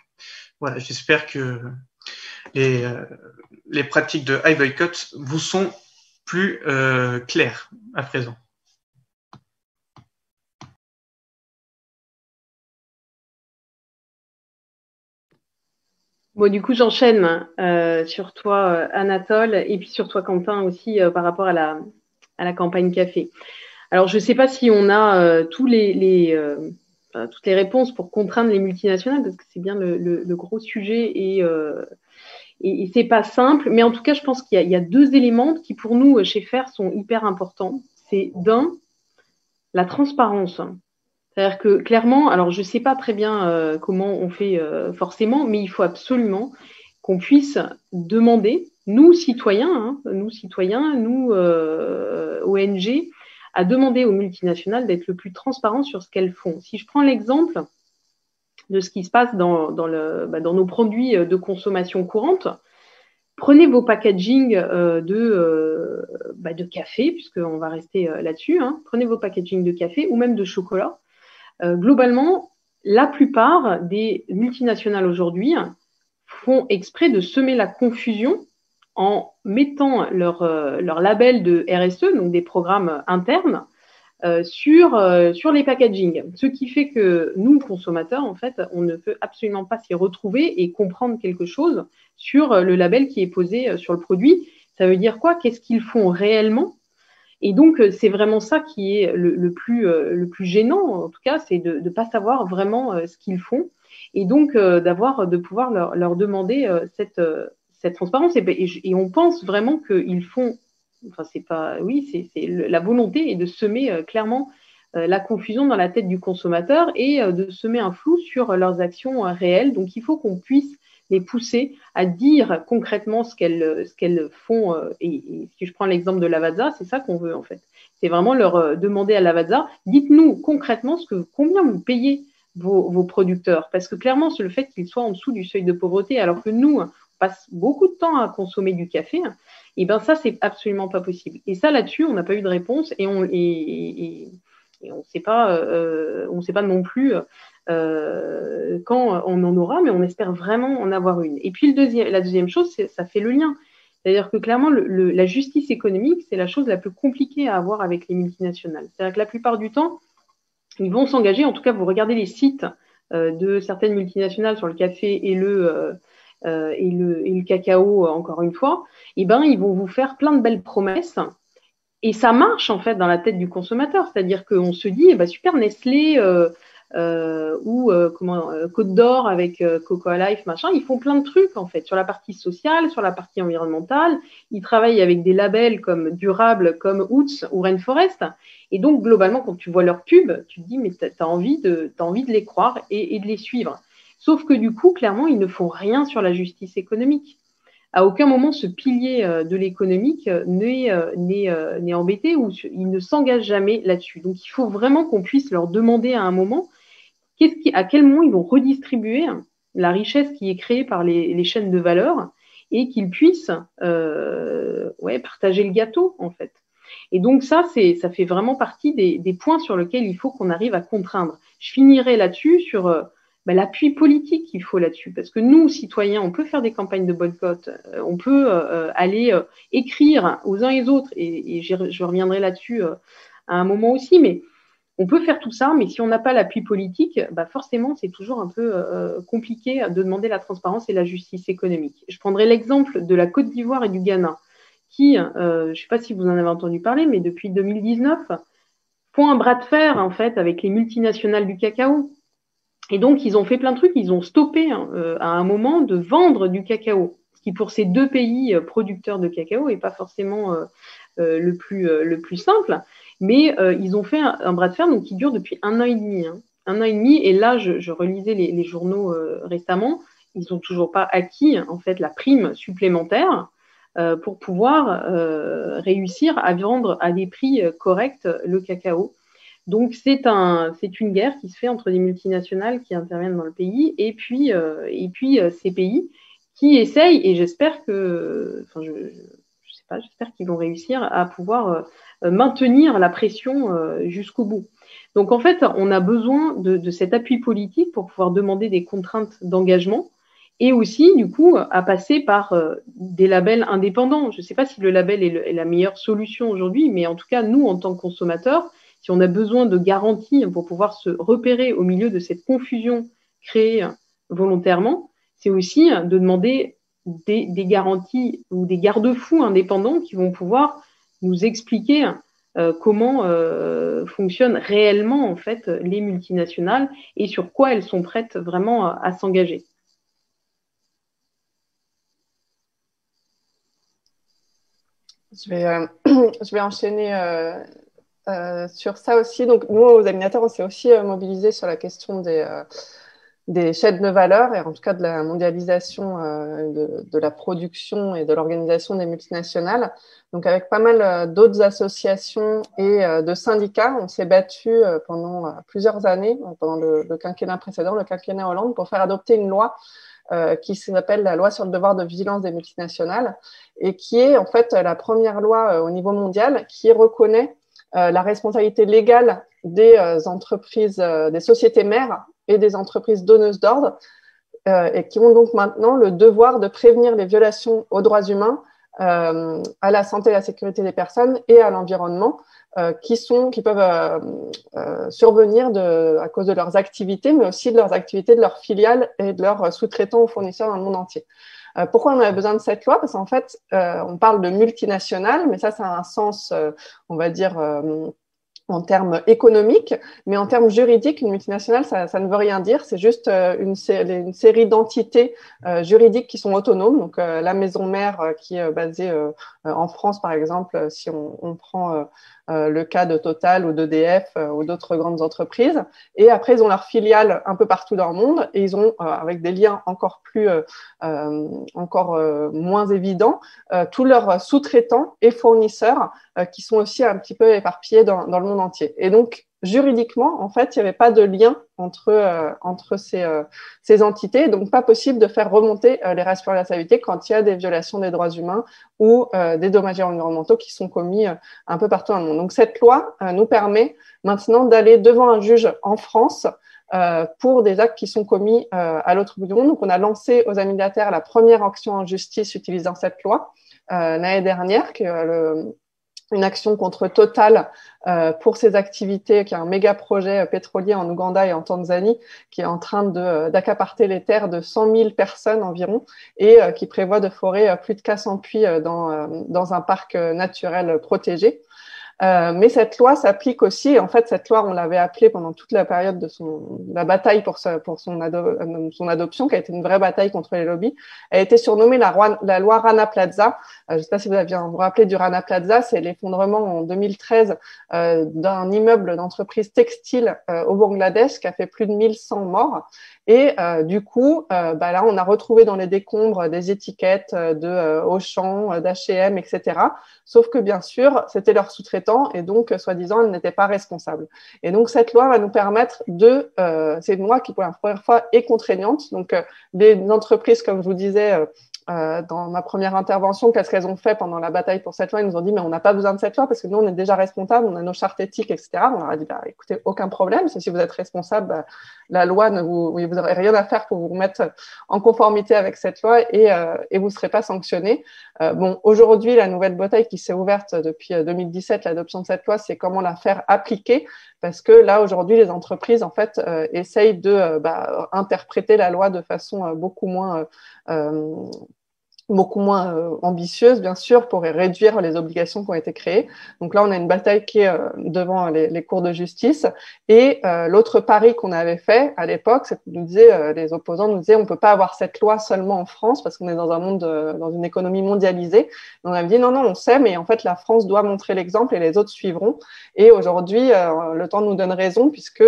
Voilà, j'espère que les pratiques de iBoycott vous sont plus claires à présent. Bon, du coup, j'enchaîne sur toi, Anatole, et puis sur toi, Quentin, aussi, par rapport à la campagne café. Alors, je ne sais pas si on a toutes les réponses pour contraindre les multinationales, parce que c'est bien le gros sujet et c'est pas simple. Mais en tout cas, je pense qu'il y a deux éléments qui, pour nous, chez FAIR, sont hyper importants. C'est d'un, la transparence. C'est-à-dire que clairement, alors je ne sais pas très bien comment on fait forcément, mais il faut absolument qu'on puisse demander, nous citoyens, nous ONG, à demander aux multinationales d'être le plus transparents sur ce qu'elles font. Si je prends l'exemple de ce qui se passe dans nos produits de consommation courante, prenez vos packaging de café, puisqu'on va rester là-dessus, prenez vos packaging de café ou même de chocolat. Globalement, la plupart des multinationales aujourd'hui font exprès de semer la confusion en mettant leur label de RSE, donc des programmes internes, sur les packaging. Ce qui fait que nous, consommateurs, en fait, on ne peut absolument pas s'y retrouver et comprendre quelque chose sur le label qui est posé sur le produit. Ça veut dire quoi? Qu'est-ce qu'ils font réellement? Et donc, c'est vraiment ça qui est le plus gênant, en tout cas, c'est de ne pas savoir vraiment ce qu'ils font. Et donc, de pouvoir leur demander cette transparence. Et on pense vraiment qu'ils font, enfin, c'est pas, oui, c'est la volonté est de semer clairement la confusion dans la tête du consommateur et de semer un flou sur leurs actions réelles. Donc, il faut qu'on puisse les pousser à dire concrètement ce qu'elles font. Et si je prends l'exemple de Lavazza, c'est ça qu'on veut en fait. C'est vraiment leur demander à Lavazza, dites-nous concrètement combien vous payez vos producteurs. Parce que clairement, c'est le fait qu'ils soient en dessous du seuil de pauvreté, alors que nous, on passe beaucoup de temps à consommer du café, et bien ça, c'est absolument pas possible. Et ça, là-dessus, on n'a pas eu de réponse et on ne sait pas non plus quand on en aura, mais on espère vraiment en avoir une. Et puis la deuxième chose, ça fait le lien. C'est-à-dire que clairement, la justice économique, c'est la chose la plus compliquée à avoir avec les multinationales. C'est-à-dire que la plupart du temps, ils vont s'engager, en tout cas, vous regardez les sites de certaines multinationales sur le café et le cacao, encore une fois, et ben, ils vont vous faire plein de belles promesses. Et ça marche, en fait, dans la tête du consommateur. C'est-à-dire qu'on se dit, super, Nestlé Côte d'Or avec Cocoa Life, machin, ils font plein de trucs, en fait, sur la partie sociale, sur la partie environnementale. Ils travaillent avec des labels comme Durable, comme Oots ou Rainforest. Et donc, globalement, quand tu vois leurs pubs, tu te dis, mais t'as envie de les croire et de les suivre. Sauf que du coup, clairement, ils ne font rien sur la justice économique. À aucun moment, ce pilier de l'économique n'est embêté ou il ne s'engage jamais là-dessus. Donc, il faut vraiment qu'on puisse leur demander à un moment à quel moment ils vont redistribuer la richesse qui est créée par les chaînes de valeur et qu'ils puissent partager le gâteau, en fait. Et donc ça fait vraiment partie des points sur lesquels il faut qu'on arrive à contraindre. Je finirai là-dessus sur l'appui politique qu'il faut là-dessus, parce que nous, citoyens, on peut faire des campagnes de boycott, on peut aller écrire aux uns et aux autres, et je reviendrai là-dessus à un moment aussi, mais on peut faire tout ça, mais si on n'a pas l'appui politique, forcément, c'est toujours un peu compliqué de demander la transparence et la justice économique. Je prendrai l'exemple de la Côte d'Ivoire et du Ghana, qui, je ne sais pas si vous en avez entendu parler, mais depuis 2019, font un bras de fer, en fait, avec les multinationales du cacao. Et donc, ils ont fait plein de trucs. Ils ont stoppé à un moment de vendre du cacao, ce qui, pour ces deux pays producteurs de cacao, n'est pas forcément le plus simple. Mais ils ont fait un bras de fer donc, qui dure depuis 1 an et demi. Un an et demi. Et là, je relisais les journaux récemment. Ils n'ont toujours pas acquis, en fait, la prime supplémentaire pour pouvoir réussir à vendre à des prix corrects le cacao. Donc, c'est une guerre qui se fait entre des multinationales qui interviennent dans le pays et puis ces pays qui essayent, et j'espère qu'ils vont réussir à pouvoir maintenir la pression jusqu'au bout. Donc, en fait, on a besoin de cet appui politique pour pouvoir demander des contraintes d'engagement et aussi, du coup, à passer par des labels indépendants. Je ne sais pas si le label est la meilleure solution aujourd'hui, mais en tout cas, nous, en tant que consommateurs, si on a besoin de garanties pour pouvoir se repérer au milieu de cette confusion créée volontairement, c'est aussi de demander des garanties ou des garde-fous indépendants qui vont pouvoir nous expliquer comment fonctionnent réellement en fait les multinationales et sur quoi elles sont prêtes vraiment à s'engager. Je vais enchaîner sur ça aussi. Donc, nous, aux Aminateur, on s'est aussi mobilisés sur la question des chaînes de valeur et en tout cas de la mondialisation de la production et de l'organisation des multinationales. Donc, avec pas mal d'autres associations et de syndicats, on s'est battu pendant plusieurs années, pendant le quinquennat précédent, le quinquennat Hollande, pour faire adopter une loi qui s'appelle la loi sur le devoir de vigilance des multinationales et qui est en fait la première loi au niveau mondial qui reconnaît la responsabilité légale des entreprises, des sociétés mères et des entreprises donneuses d'ordre et qui ont donc maintenant le devoir de prévenir les violations aux droits humains, à la santé et à la sécurité des personnes et à l'environnement qui peuvent survenir à cause de leurs activités, mais aussi de leurs activités de leurs filiales et de leurs sous-traitants ou fournisseurs dans le monde entier. Pourquoi on avait besoin de cette loi? Parce qu'en fait, on parle de multinationales, mais ça a un sens, on va dire, en termes économiques, mais en termes juridiques, une multinationale, ça ne veut rien dire. C'est juste une série d'entités juridiques qui sont autonomes. Donc, la maison mère qui est basée en France, par exemple, si on prend le cas de Total ou d'EDF ou d'autres grandes entreprises. Et après, ils ont leurs filiales un peu partout dans le monde et ils ont, avec des liens encore moins évidents, tous leurs sous-traitants et fournisseurs qui sont aussi un petit peu éparpillés dans le monde entier. Et donc, juridiquement, en fait, il n'y avait pas de lien entre ces entités, donc pas possible de faire remonter les responsabilités quand il y a des violations des droits humains ou des dommages environnementaux qui sont commis un peu partout dans le monde. Donc cette loi nous permet maintenant d'aller devant un juge en France pour des actes qui sont commis à l'autre bout du monde. Donc on a lancé aux Amis-de-la-Terre la première action en justice utilisant cette loi l'année dernière, qui est une action contre Total pour ses activités, qui est un méga projet pétrolier en Ouganda et en Tanzanie, qui est en train d'accaparer les terres de 100 000 personnes environ et qui prévoit de forer plus de 400 puits dans un parc naturel protégé. Mais cette loi s'applique aussi. En fait, cette loi, on l'avait appelée pendant toute la période de la bataille pour son adoption, qui a été une vraie bataille contre les lobbies. Elle a été surnommée la loi Rana Plaza. Je ne sais pas si vous rappelez du Rana Plaza. C'est l'effondrement en 2013 d'un immeuble d'entreprise textile au Bangladesh qui a fait plus de 1100 morts. Et du coup, là, on a retrouvé dans les décombres des étiquettes de Auchan, d'H&M, etc. Sauf que, bien sûr, c'était leur sous-traitant et donc, soi-disant, elles n'étaient pas responsables. Et donc, cette loi va nous permettre c'est une loi qui, pour la première fois, est contraignante. Donc, les entreprises, comme je vous disais, dans ma première intervention, qu'est-ce qu'elles ont fait pendant la bataille pour cette loi. Ils nous ont dit, mais on n'a pas besoin de cette loi parce que nous, on est déjà responsables, on a nos chartes éthiques, etc. On leur a dit, bah, écoutez, aucun problème. Si vous êtes responsable, bah, la loi, vous n'aurez rien à faire pour vous mettre en conformité avec cette loi et vous ne serez pas sanctionné. Bon, aujourd'hui, la nouvelle bataille qui s'est ouverte depuis 2017, l'adoption de cette loi, c'est comment la faire appliquer. Parce que là, aujourd'hui, les entreprises, en fait, essayent de interpréter la loi de façon beaucoup moins ambitieuse, bien sûr, pour réduire les obligations qui ont été créées. Donc là, on a une bataille qui est devant les cours de justice. Et l'autre pari qu'on avait fait à l'époque, c'est que les opposants nous disaient on peut pas avoir cette loi seulement en France parce qu'on est dans un monde, dans une économie mondialisée. Et on avait dit non, on sait, mais en fait, la France doit montrer l'exemple et les autres suivront. Et aujourd'hui, le temps nous donne raison puisque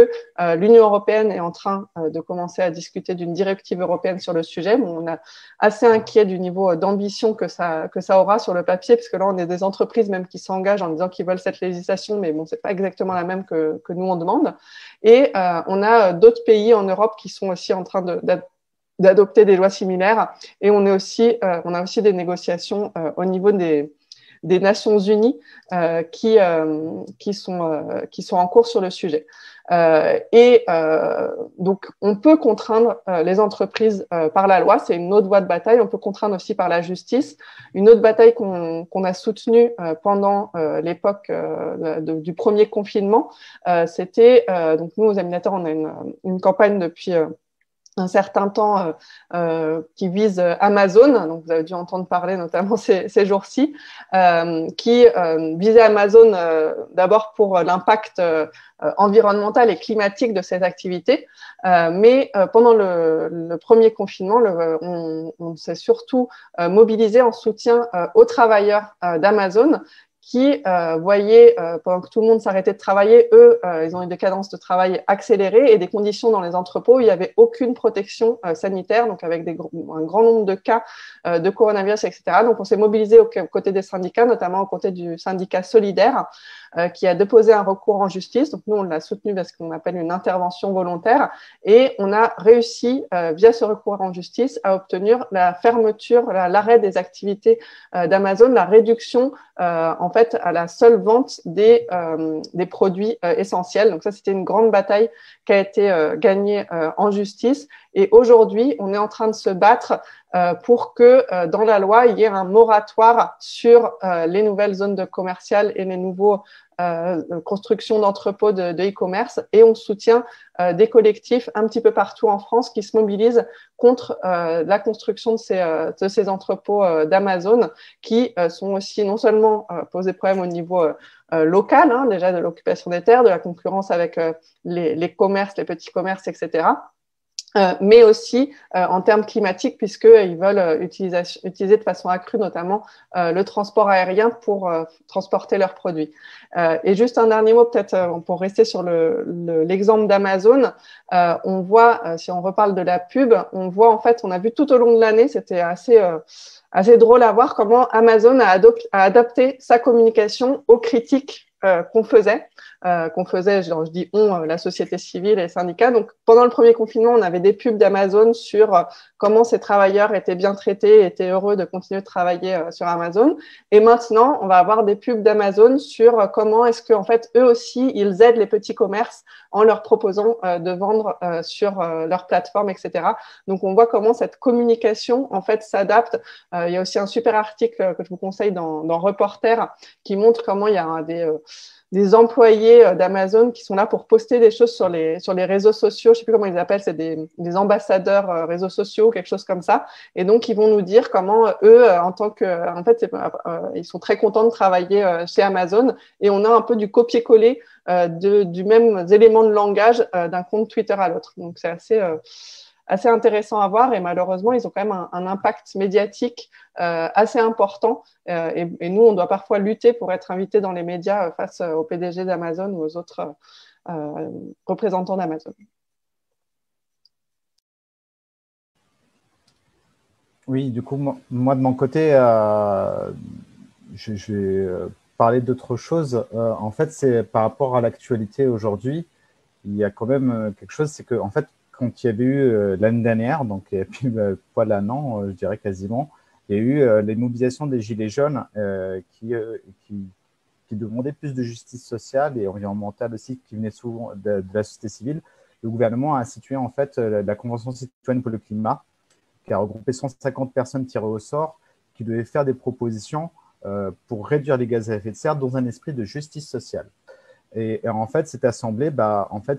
l'Union européenne est en train de commencer à discuter d'une directive européenne sur le sujet. Bon, on est assez inquiet du niveau d'ambition que ça aura sur le papier, parce que là, on est des entreprises même qui s'engagent en disant qu'ils veulent cette législation, mais bon, c'est pas exactement la même que nous on demande. Et on a d'autres pays en Europe qui sont aussi en train d'adopter des lois similaires. Et on a aussi des négociations au niveau des Nations Unies qui sont en cours sur le sujet. Donc, on peut contraindre les entreprises par la loi, c'est une autre voie de bataille. On peut contraindre aussi par la justice. Une autre bataille qu'on a soutenue pendant l'époque du premier confinement, c'était donc nous aux Aminateurs, on a une campagne depuis un certain temps qui vise Amazon, donc vous avez dû entendre parler notamment ces jours-ci, qui visait Amazon d'abord pour l'impact environnemental et climatique de ces activités, mais pendant le premier confinement, on s'est surtout mobilisé en soutien aux travailleurs d'Amazon qui voyaient, pendant que tout le monde s'arrêtait de travailler, eux, ils ont eu des cadences de travail accélérées et des conditions dans les entrepôts où il n'y avait aucune protection sanitaire, donc avec un grand nombre de cas de coronavirus, etc. Donc, on s'est mobilisé aux côtés des syndicats, notamment aux côtés du syndicat Solidaire, qui a déposé un recours en justice. Donc, nous, on l'a soutenu parce qu'on appelle une intervention volontaire. Et on a réussi, via ce recours en justice, à obtenir la fermeture, l'arrêt des activités d'Amazon, la réduction, en fait, à la seule vente des produits essentiels. Donc, ça, c'était une grande bataille qui a été gagnée en justice. Et aujourd'hui, on est en train de se battre pour que dans la loi, il y ait un moratoire sur les nouvelles zones commerciales et les nouveaux constructions d'entrepôts de e-commerce. Et on soutient des collectifs un petit peu partout en France qui se mobilisent contre la construction de ces entrepôts d'Amazon qui sont aussi non seulement posent des problèmes au niveau local, hein, déjà de l'occupation des terres, de la concurrence avec les commerces, les petits commerces, etc., mais aussi en termes climatiques, puisqu'ils veulent utiliser de façon accrue notamment le transport aérien pour transporter leurs produits. Et juste un dernier mot, peut-être pour rester sur l'exemple d'Amazon, on voit, si on reparle de la pub, on voit en fait, on a vu tout au long de l'année, c'était assez drôle à voir comment Amazon a adapté sa communication aux critiques qu'on faisait, je dis la société civile et les syndicats. Donc, pendant le premier confinement, on avait des pubs d'Amazon sur comment ces travailleurs étaient bien traités, étaient heureux de continuer de travailler sur Amazon. Et maintenant, on va avoir des pubs d'Amazon sur comment est-ce qu'en fait, eux aussi, ils aident les petits commerces en leur proposant de vendre sur leur plateforme, etc. Donc, on voit comment cette communication, en fait, s'adapte. Il y a aussi un super article que je vous conseille dans Reporter qui montre comment il y a des employés d'Amazon qui sont là pour poster des choses sur les réseaux sociaux. Je sais plus comment ils appellent, c'est des ambassadeurs réseaux sociaux, quelque chose comme ça. Et donc, ils vont nous dire comment eux, en fait, ils sont très contents de travailler chez Amazon. Et on a un peu du copier-coller du même élément de langage d'un compte Twitter à l'autre. Donc, c'est assez intéressant à voir et malheureusement, ils ont quand même un impact médiatique assez important et nous, on doit parfois lutter pour être invités dans les médias face au PDG d'Amazon ou aux autres représentants d'Amazon. Oui, du coup, moi de mon côté, je vais parler d'autre chose. En fait, c'est par rapport à l'actualité aujourd'hui, il y a quand même quelque chose, c'est que en fait, quand il y avait eu l'année dernière, donc il y a plus poil d'un an, je dirais quasiment, il y a eu les mobilisations des Gilets jaunes qui demandaient plus de justice sociale et environnementale aussi, qui venaient souvent de la société civile. Le gouvernement a institué en fait la Convention citoyenne pour le climat, qui a regroupé 150 personnes tirées au sort, qui devaient faire des propositions pour réduire les gaz à effet de serre dans un esprit de justice sociale. Et en fait, cette assemblée,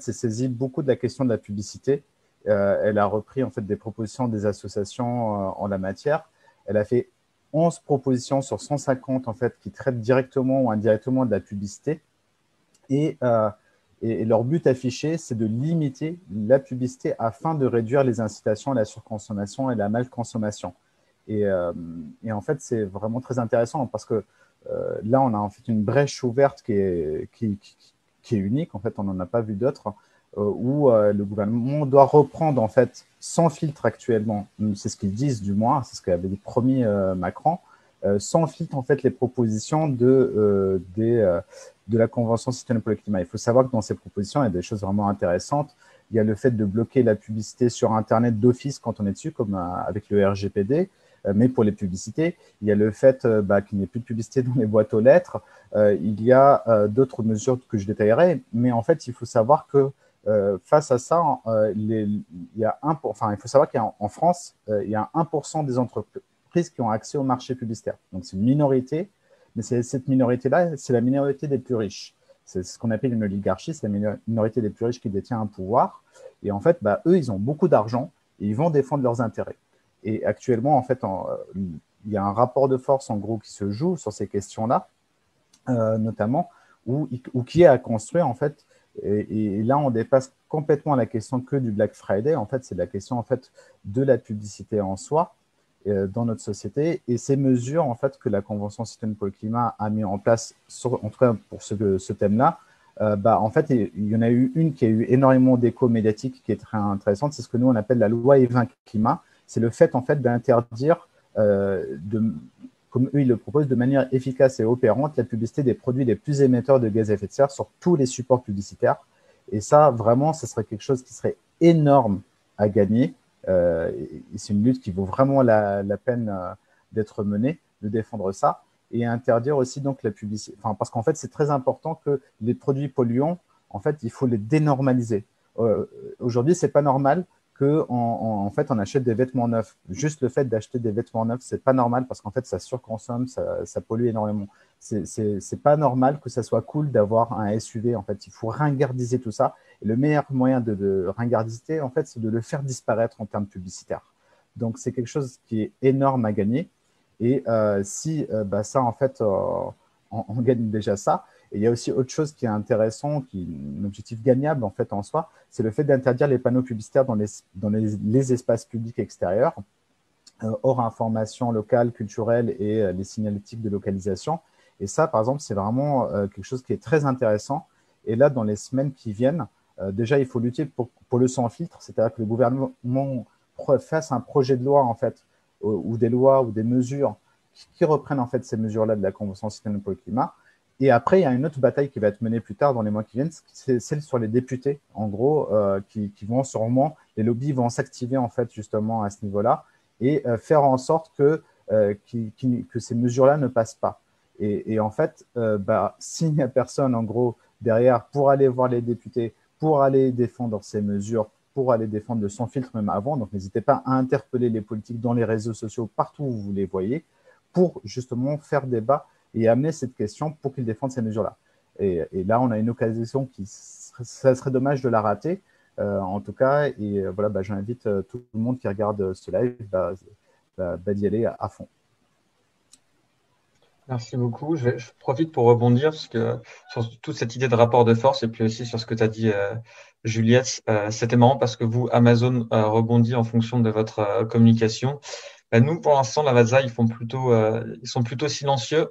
s'est saisie beaucoup de la question de la publicité. Elle a repris en fait des propositions des associations en la matière. Elle a fait 11 propositions sur 150 en fait qui traitent directement ou indirectement de la publicité. Et leur but affiché, c'est de limiter la publicité afin de réduire les incitations à la surconsommation et la malconsommation. Et en fait, c'est vraiment très intéressant parce que là, on a en fait une brèche ouverte qui est unique. En fait, on n'en a pas vu d'autres où le gouvernement doit reprendre en fait sans filtre actuellement. C'est ce qu'ils disent du moins, c'est ce qu'avait promis Macron. Sans filtre en fait les propositions de la Convention citoyenne pour le climat. Il faut savoir que dans ces propositions, il y a des choses vraiment intéressantes. Il y a le fait de bloquer la publicité sur Internet d'office quand on est dessus, comme avec le RGPD, mais pour les publicités. Il y a le fait qu'il n'y ait plus de publicité dans les boîtes aux lettres. Il y a d'autres mesures que je détaillerai, mais en fait, il faut savoir que face à ça, il faut savoir qu'en France, il y a 1% des entreprises qui ont accès au marché publicitaire. Donc, c'est une minorité, mais cette minorité-là, c'est la minorité des plus riches. C'est ce qu'on appelle une oligarchie, c'est la minorité des plus riches qui détient un pouvoir. Et en fait, eux, ils ont beaucoup d'argent et ils vont défendre leurs intérêts. Et actuellement, en fait, il y a un rapport de force, en gros, qui se joue sur ces questions-là, notamment, ou qui est à construire, en fait. Et là, on dépasse complètement la question que du Black Friday. En fait, c'est la question, en fait, de la publicité en soi dans notre société. Et ces mesures, en fait, que la Convention citoyenne pour le climat a mis en place, en tout cas pour ce thème-là, en fait, il y en a eu une qui a eu énormément d'écho médiatique, qui est très intéressante. C'est ce que nous, on appelle la loi Evin Climat. C'est le fait, en fait, d'interdire, comme eux, ils le proposent, de manière efficace et opérante, la publicité des produits les plus émetteurs de gaz à effet de serre sur tous les supports publicitaires. Et ça, vraiment, ce serait quelque chose qui serait énorme à gagner. C'est une lutte qui vaut vraiment la peine d'être menée, de défendre ça. Et interdire aussi donc la publicité. Parce qu'en fait, c'est très important que les produits polluants, en fait, il faut les dénormaliser. Aujourd'hui, c'est pas normal en fait, on achète des vêtements neufs. Juste le fait d'acheter des vêtements neufs, c'est pas normal parce qu'en fait, ça surconsomme, ça pollue énormément. C'est pas normal que ça soit cool d'avoir un SUV. En fait, il faut ringardiser tout ça. Et le meilleur moyen de ringardiser, en fait, c'est de le faire disparaître en termes publicitaires. Donc, c'est quelque chose qui est énorme à gagner. Et ça, en fait, on gagne déjà ça. Et il y a aussi autre chose qui est intéressant, qui est un objectif gagnable en fait en soi, c'est le fait d'interdire les panneaux publicitaires dans les espaces publics extérieurs, hors information locale, culturelle et les signalétiques de localisation. Et ça, par exemple, c'est vraiment quelque chose qui est très intéressant. Et là, dans les semaines qui viennent, déjà, il faut lutter pour le sans filtre, c'est-à-dire que le gouvernement fasse un projet de loi en fait, ou des lois ou des mesures qui reprennent en fait ces mesures-là de la Convention citoyenne pour le climat. Et après, il y a une autre bataille qui va être menée plus tard dans les mois qui viennent, c'est celle sur les députés, en gros, qui vont sûrement, les lobbies vont s'activer en fait justement à ce niveau-là et faire en sorte que ces mesures-là ne passent pas. Et en fait, s'il n'y a personne en gros derrière pour aller voir les députés, pour aller défendre ces mesures, pour aller défendre le sans filtre même avant, donc n'hésitez pas à interpeller les politiques dans les réseaux sociaux, partout où vous les voyez, pour justement faire débat et amener cette question pour qu'ils défendent ces mesures-là. Et là, on a une occasion ça serait dommage de la rater, en tout cas. Et voilà, j'invite tout le monde qui regarde ce live d'y aller à fond. Merci beaucoup. Je profite pour rebondir sur toute cette idée de rapport de force et puis aussi sur ce que tu as dit, Juliette. C'était marrant parce que vous, Amazon, rebondit en fonction de votre communication. Nous, pour l'instant, Lavazza, ils sont plutôt silencieux.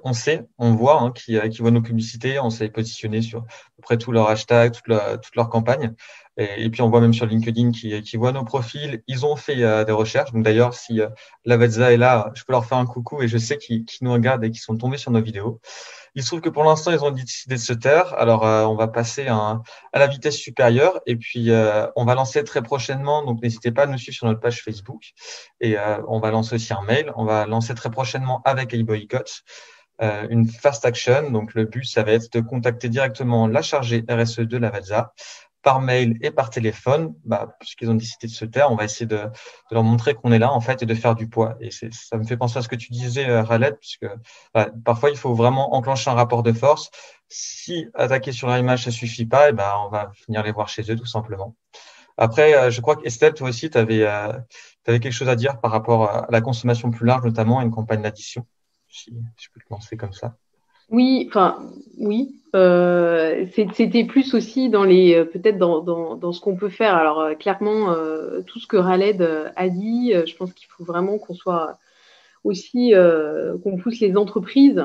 On voit qu'ils voient nos publicités, on s'est positionné sur à peu près tous leurs hashtags, toute leur campagne. Et puis, on voit même sur LinkedIn qui voient nos profils. Ils ont fait des recherches. Donc, d'ailleurs, si Lavezza est là, je peux leur faire un coucou et je sais qu'ils nous regardent et qu'ils sont tombés sur nos vidéos. Il se trouve que pour l'instant, ils ont décidé de se taire. Alors, on va passer à la vitesse supérieure et puis on va lancer très prochainement. Donc, n'hésitez pas à nous suivre sur notre page Facebook et on va lancer aussi un mail. On va lancer très prochainement avec iBoycott une fast action. Donc, le but, ça va être de contacter directement la chargée RSE de Lavezza par mail et par téléphone, puisqu'ils ont décidé de se taire, on va essayer de leur montrer qu'on est là, en fait, et de faire du poids. Et ça me fait penser à ce que tu disais, Khaled, puisque parfois, il faut vraiment enclencher un rapport de force. Si attaquer sur leur image, ça suffit pas, on va venir les voir chez eux, tout simplement. Après, je crois qu'Estelle, toi aussi, tu avais quelque chose à dire par rapport à la consommation plus large, notamment à une campagne d'addition. Si je peux te lancer comme ça. Oui, oui. C'était plus aussi dans peut-être dans ce qu'on peut faire. Alors clairement, tout ce que Khaled a dit, je pense qu'il faut vraiment qu'on soit aussi qu'on pousse les entreprises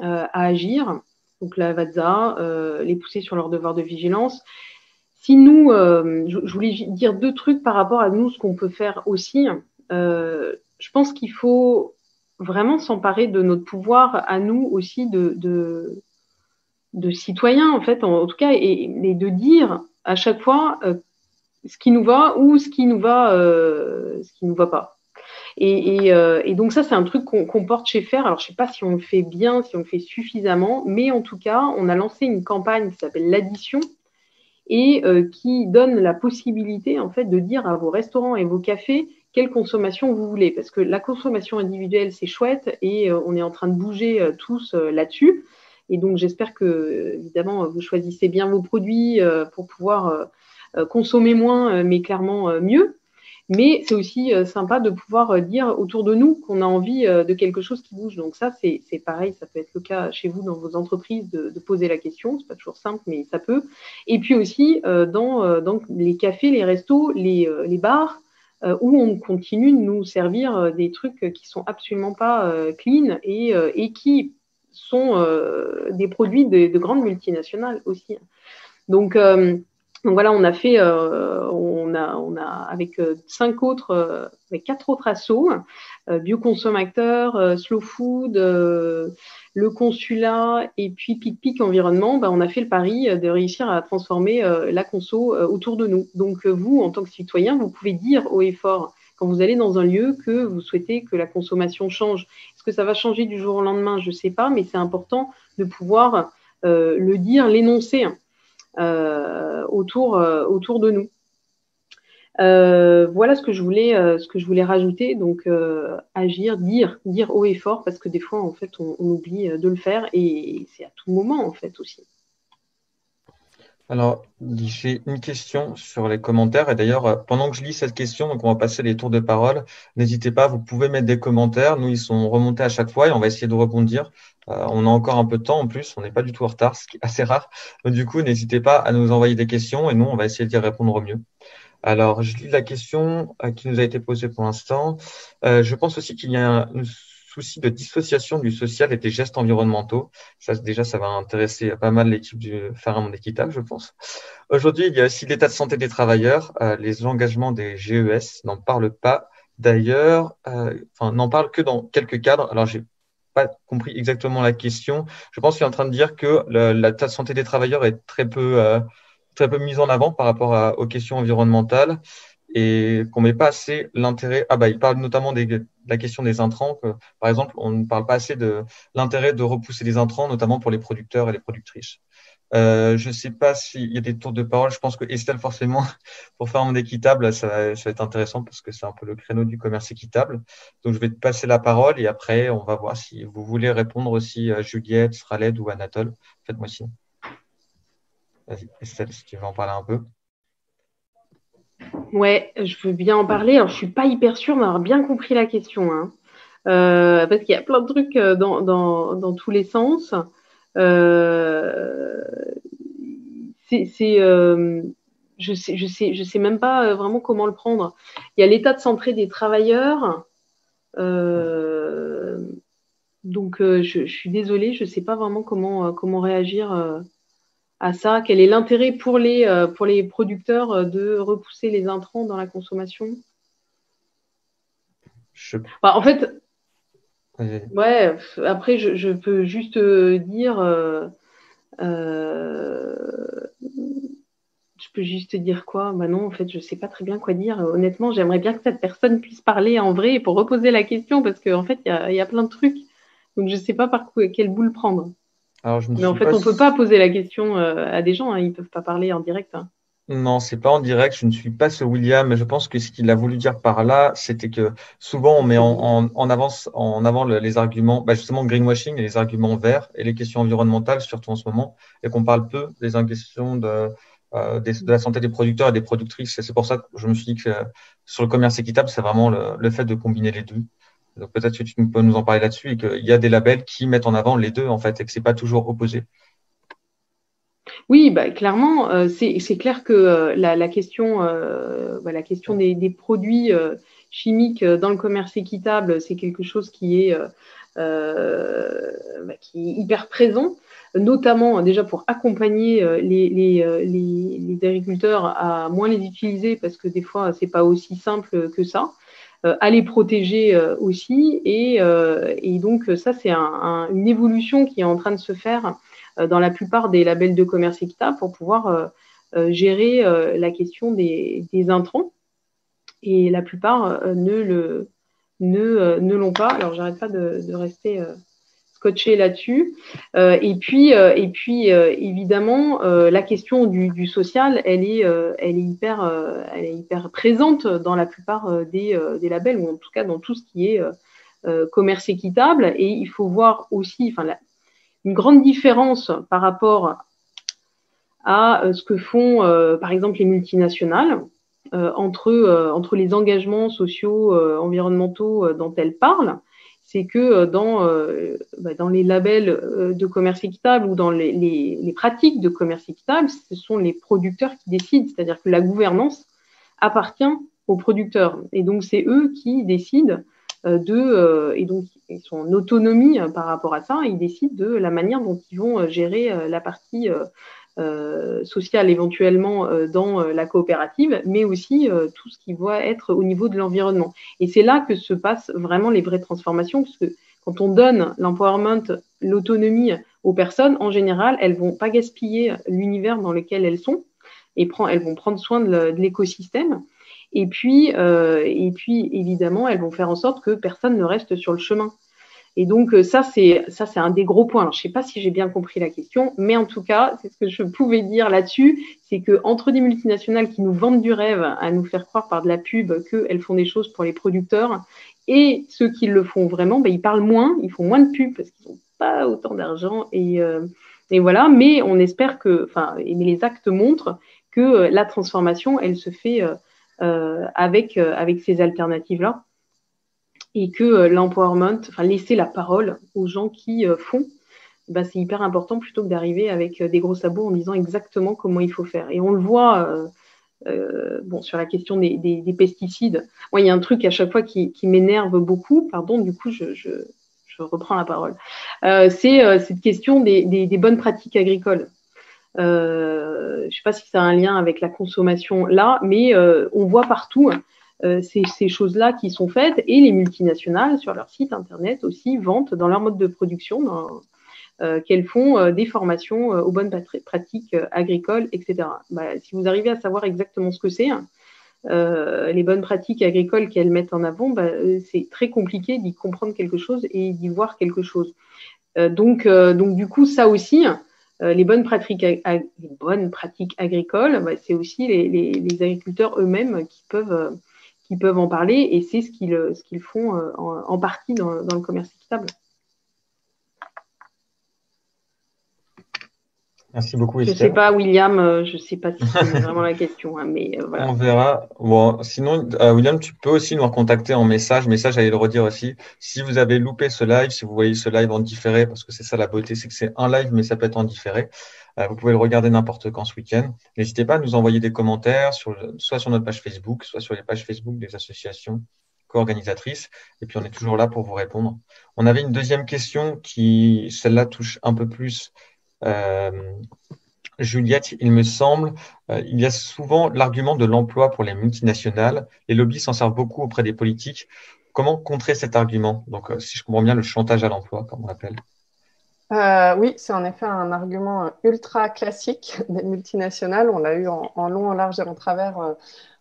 à agir. Donc la Lavezza, les pousser sur leur devoir de vigilance. Si nous, je voulais dire deux trucs par rapport à nous, ce qu'on peut faire aussi. Je pense qu'il faut vraiment s'emparer de notre pouvoir à nous aussi de citoyens, en fait, en tout cas, et de dire à chaque fois ce qui nous va ou ce qui nous va pas. Et donc ça, c'est un truc qu'on porte chez Faire. Alors, je sais pas si on le fait bien, si on le fait suffisamment, mais en tout cas, on a lancé une campagne qui s'appelle l'addition et qui donne la possibilité, en fait, de dire à vos restaurants et vos cafés quelle consommation vous voulez. Parce que la consommation individuelle, c'est chouette et on est en train de bouger tous là-dessus. Et donc, j'espère que, évidemment, vous choisissez bien vos produits pour pouvoir consommer moins, mais clairement mieux. Mais c'est aussi sympa de pouvoir dire autour de nous qu'on a envie de quelque chose qui bouge. Donc ça, c'est pareil, ça peut être le cas chez vous dans vos entreprises de poser la question. C'est pas toujours simple, mais ça peut. Et puis aussi dans les cafés, les restos, les bars, où on continue de nous servir des trucs qui sont absolument pas clean et qui sont des produits de grandes multinationales aussi. Donc voilà, on a fait, on a avec avec 4 autres assos, Bioconsommateurs, Slow Food, le Consulat et puis Pic Environnement. On a fait le pari de réussir à transformer la conso autour de nous. Donc vous, en tant que citoyen, vous pouvez dire haut et fort quand vous allez dans un lieu que vous souhaitez que la consommation change. Est-ce que ça va changer du jour au lendemain? Je ne sais pas, mais c'est important de pouvoir le dire, l'énoncer. Autour de nous. Voilà ce que je voulais rajouter. Donc agir, dire haut et fort, parce que des fois en fait on oublie de le faire et c'est à tout moment en fait aussi. Alors, j'ai une question sur les commentaires. Et d'ailleurs, pendant que je lis cette question, donc on va passer les tours de parole. N'hésitez pas, vous pouvez mettre des commentaires. Nous, ils sont remontés à chaque fois et on va essayer de rebondir. On a encore un peu de temps en plus. On n'est pas du tout en retard, ce qui est assez rare. Donc, du coup, n'hésitez pas à nous envoyer des questions et nous, on va essayer d'y répondre au mieux. Alors, je lis la question qui nous a été posée pour l'instant. Je pense aussi qu'il y a un souci de dissociation du social et des gestes environnementaux. Ça, déjà, ça va intéresser pas mal l'équipe du Faire un monde équitable, je pense. Aujourd'hui, il y a aussi l'état de santé des travailleurs. Les engagements des GES n'en parlent pas. D'ailleurs, n'en parlent que dans quelques cadres. Alors, j'ai pas compris exactement la question. Je pense qu'il est en train de dire que l'état de santé des travailleurs est très peu mise en avant par rapport aux questions environnementales et qu'on met pas assez l'intérêt. Il parle notamment de la question des intrants. Par exemple, on ne parle pas assez de l'intérêt de repousser les intrants, notamment pour les producteurs et les productrices. Je ne sais pas s'il y a des tours de parole. Je pense que Estelle, forcément, pour faire un monde équitable, ça va être intéressant parce que c'est un peu le créneau du commerce équitable. Donc, je vais te passer la parole et après, on va voir si vous voulez répondre aussi à Juliette, Khaled ou Anatole. Faites-moi signe. Vas-y, Estelle, si tu veux en parler un peu. Ouais, je veux bien en parler. Alors, je suis pas hyper sûre d'avoir bien compris la question, hein. Parce qu'il y a plein de trucs dans tous les sens. Je sais même pas vraiment comment le prendre. Il y a l'état de santé des travailleurs. Donc, je suis désolée, je sais pas vraiment comment réagir à ça? Quel est l'intérêt pour les producteurs de repousser les intrants dans la consommation? En fait, ouais, après, je peux juste dire, je peux juste dire quoi? Bah non, en fait, je sais pas très bien quoi dire. Honnêtement, j'aimerais bien que cette personne puisse parler en vrai pour reposer la question parce qu'en fait, il y a plein de trucs. Donc, je sais pas quelle boule prendre. Alors, Mais en fait, on peut pas poser la question à des gens, hein, ils peuvent pas parler en direct. Hein. Non, c'est pas en direct. Je ne suis pas ce William, mais je pense que ce qu'il a voulu dire par là, c'était que souvent on met en avant les arguments, justement greenwashing et les arguments verts et les questions environnementales, surtout en ce moment, et qu'on parle peu des questions de la santé des producteurs et des productrices. Et c'est pour ça que je me suis dit que sur le commerce équitable, c'est vraiment le fait de combiner les deux. Donc peut-être que tu peux nous en parler là-dessus et qu'il y a des labels qui mettent en avant les deux en fait et que c'est pas toujours opposé. Oui, clairement, c'est clair que la question des produits chimiques dans le commerce équitable, c'est quelque chose qui est hyper présent, notamment déjà pour accompagner les agriculteurs à moins les utiliser parce que des fois, c'est pas aussi simple que ça. À les protéger aussi. Et donc, ça, c'est une évolution qui est en train de se faire dans la plupart des labels de commerce équitable pour pouvoir gérer la question des intrants. Et la plupart ne l'ont pas. Alors, j'arrête pas de rester scotché là-dessus. Et puis évidemment, la question du social, elle est hyper présente dans la plupart des labels, ou en tout cas dans tout ce qui est commerce équitable. Et il faut voir aussi une grande différence par rapport à ce que font, par exemple, les multinationales entre les engagements sociaux, environnementaux dont elles parlent. C'est que dans les labels de commerce équitable ou dans les pratiques de commerce équitable, ce sont les producteurs qui décident, c'est-à-dire que la gouvernance appartient aux producteurs. Et donc, c'est eux qui décident et donc ils sont en autonomie par rapport à ça, ils décident de la manière dont ils vont gérer la partie sociale éventuellement dans la coopérative, mais aussi tout ce qui va être au niveau de l'environnement. Et c'est là que se passent vraiment les vraies transformations, parce que quand on donne l'empowerment, l'autonomie aux personnes, en général, elles vont pas gaspiller l'univers dans lequel elles sont, et elles vont prendre soin de l'écosystème. Et puis, évidemment, elles vont faire en sorte que personne ne reste sur le chemin. Et donc, ça, c'est un des gros points. Alors, je ne sais pas si j'ai bien compris la question, mais en tout cas, c'est ce que je pouvais dire là-dessus, c'est qu'entre des multinationales qui nous vendent du rêve à nous faire croire par de la pub qu'elles font des choses pour les producteurs, et ceux qui le font vraiment, ils parlent moins, ils font moins de pub parce qu'ils n'ont pas autant d'argent. Et voilà, mais on espère mais les actes montrent que la transformation, elle se fait avec ces alternatives-là. Et que l'empowerment, laisser la parole aux gens qui font, c'est hyper important plutôt que d'arriver avec des gros sabots en disant exactement comment il faut faire. Et on le voit sur la question des pesticides. Moi, il y a un truc à chaque fois qui m'énerve beaucoup, pardon, du coup, je reprends la parole. C'est cette question des bonnes pratiques agricoles. Je ne sais pas si ça a un lien avec la consommation là, mais on voit partout ces choses-là qui sont faites, et les multinationales sur leur site internet aussi vantent dans leur mode de production qu'elles font des formations aux bonnes pratiques agricoles, etc. Si vous arrivez à savoir exactement ce que c'est, les bonnes pratiques agricoles qu'elles mettent en avant, c'est très compliqué d'y comprendre quelque chose et d'y voir quelque chose. Donc du coup, ça aussi, les bonnes pratiques agricoles, c'est aussi les agriculteurs eux-mêmes qui peuvent en parler, et c'est ce qu'ils font en partie dans le commerce équitable. Merci beaucoup, Esther. Je ne sais pas, William, je ne sais pas si c'est vraiment la question, mais voilà. On verra. Bon, sinon, William, tu peux aussi nous recontacter en message, j'allais le redire aussi. Si vous avez loupé ce live, si vous voyez ce live en différé, parce que c'est ça la beauté, c'est que c'est un live, mais ça peut être en différé. Vous pouvez le regarder n'importe quand ce week-end. N'hésitez pas à nous envoyer des commentaires, soit sur notre page Facebook, soit sur les pages Facebook des associations co-organisatrices. Et puis, on est toujours là pour vous répondre. On avait une deuxième question qui, celle-là, touche un peu plus Juliette, il me semble, il y a souvent l'argument de l'emploi pour les multinationales. Les lobbies s'en servent beaucoup auprès des politiques. Comment contrer cet argument? Donc, si je comprends bien, le chantage à l'emploi, comme on l'appelle. Oui, c'est en effet un argument ultra classique des multinationales. On l'a eu en long, en large et en travers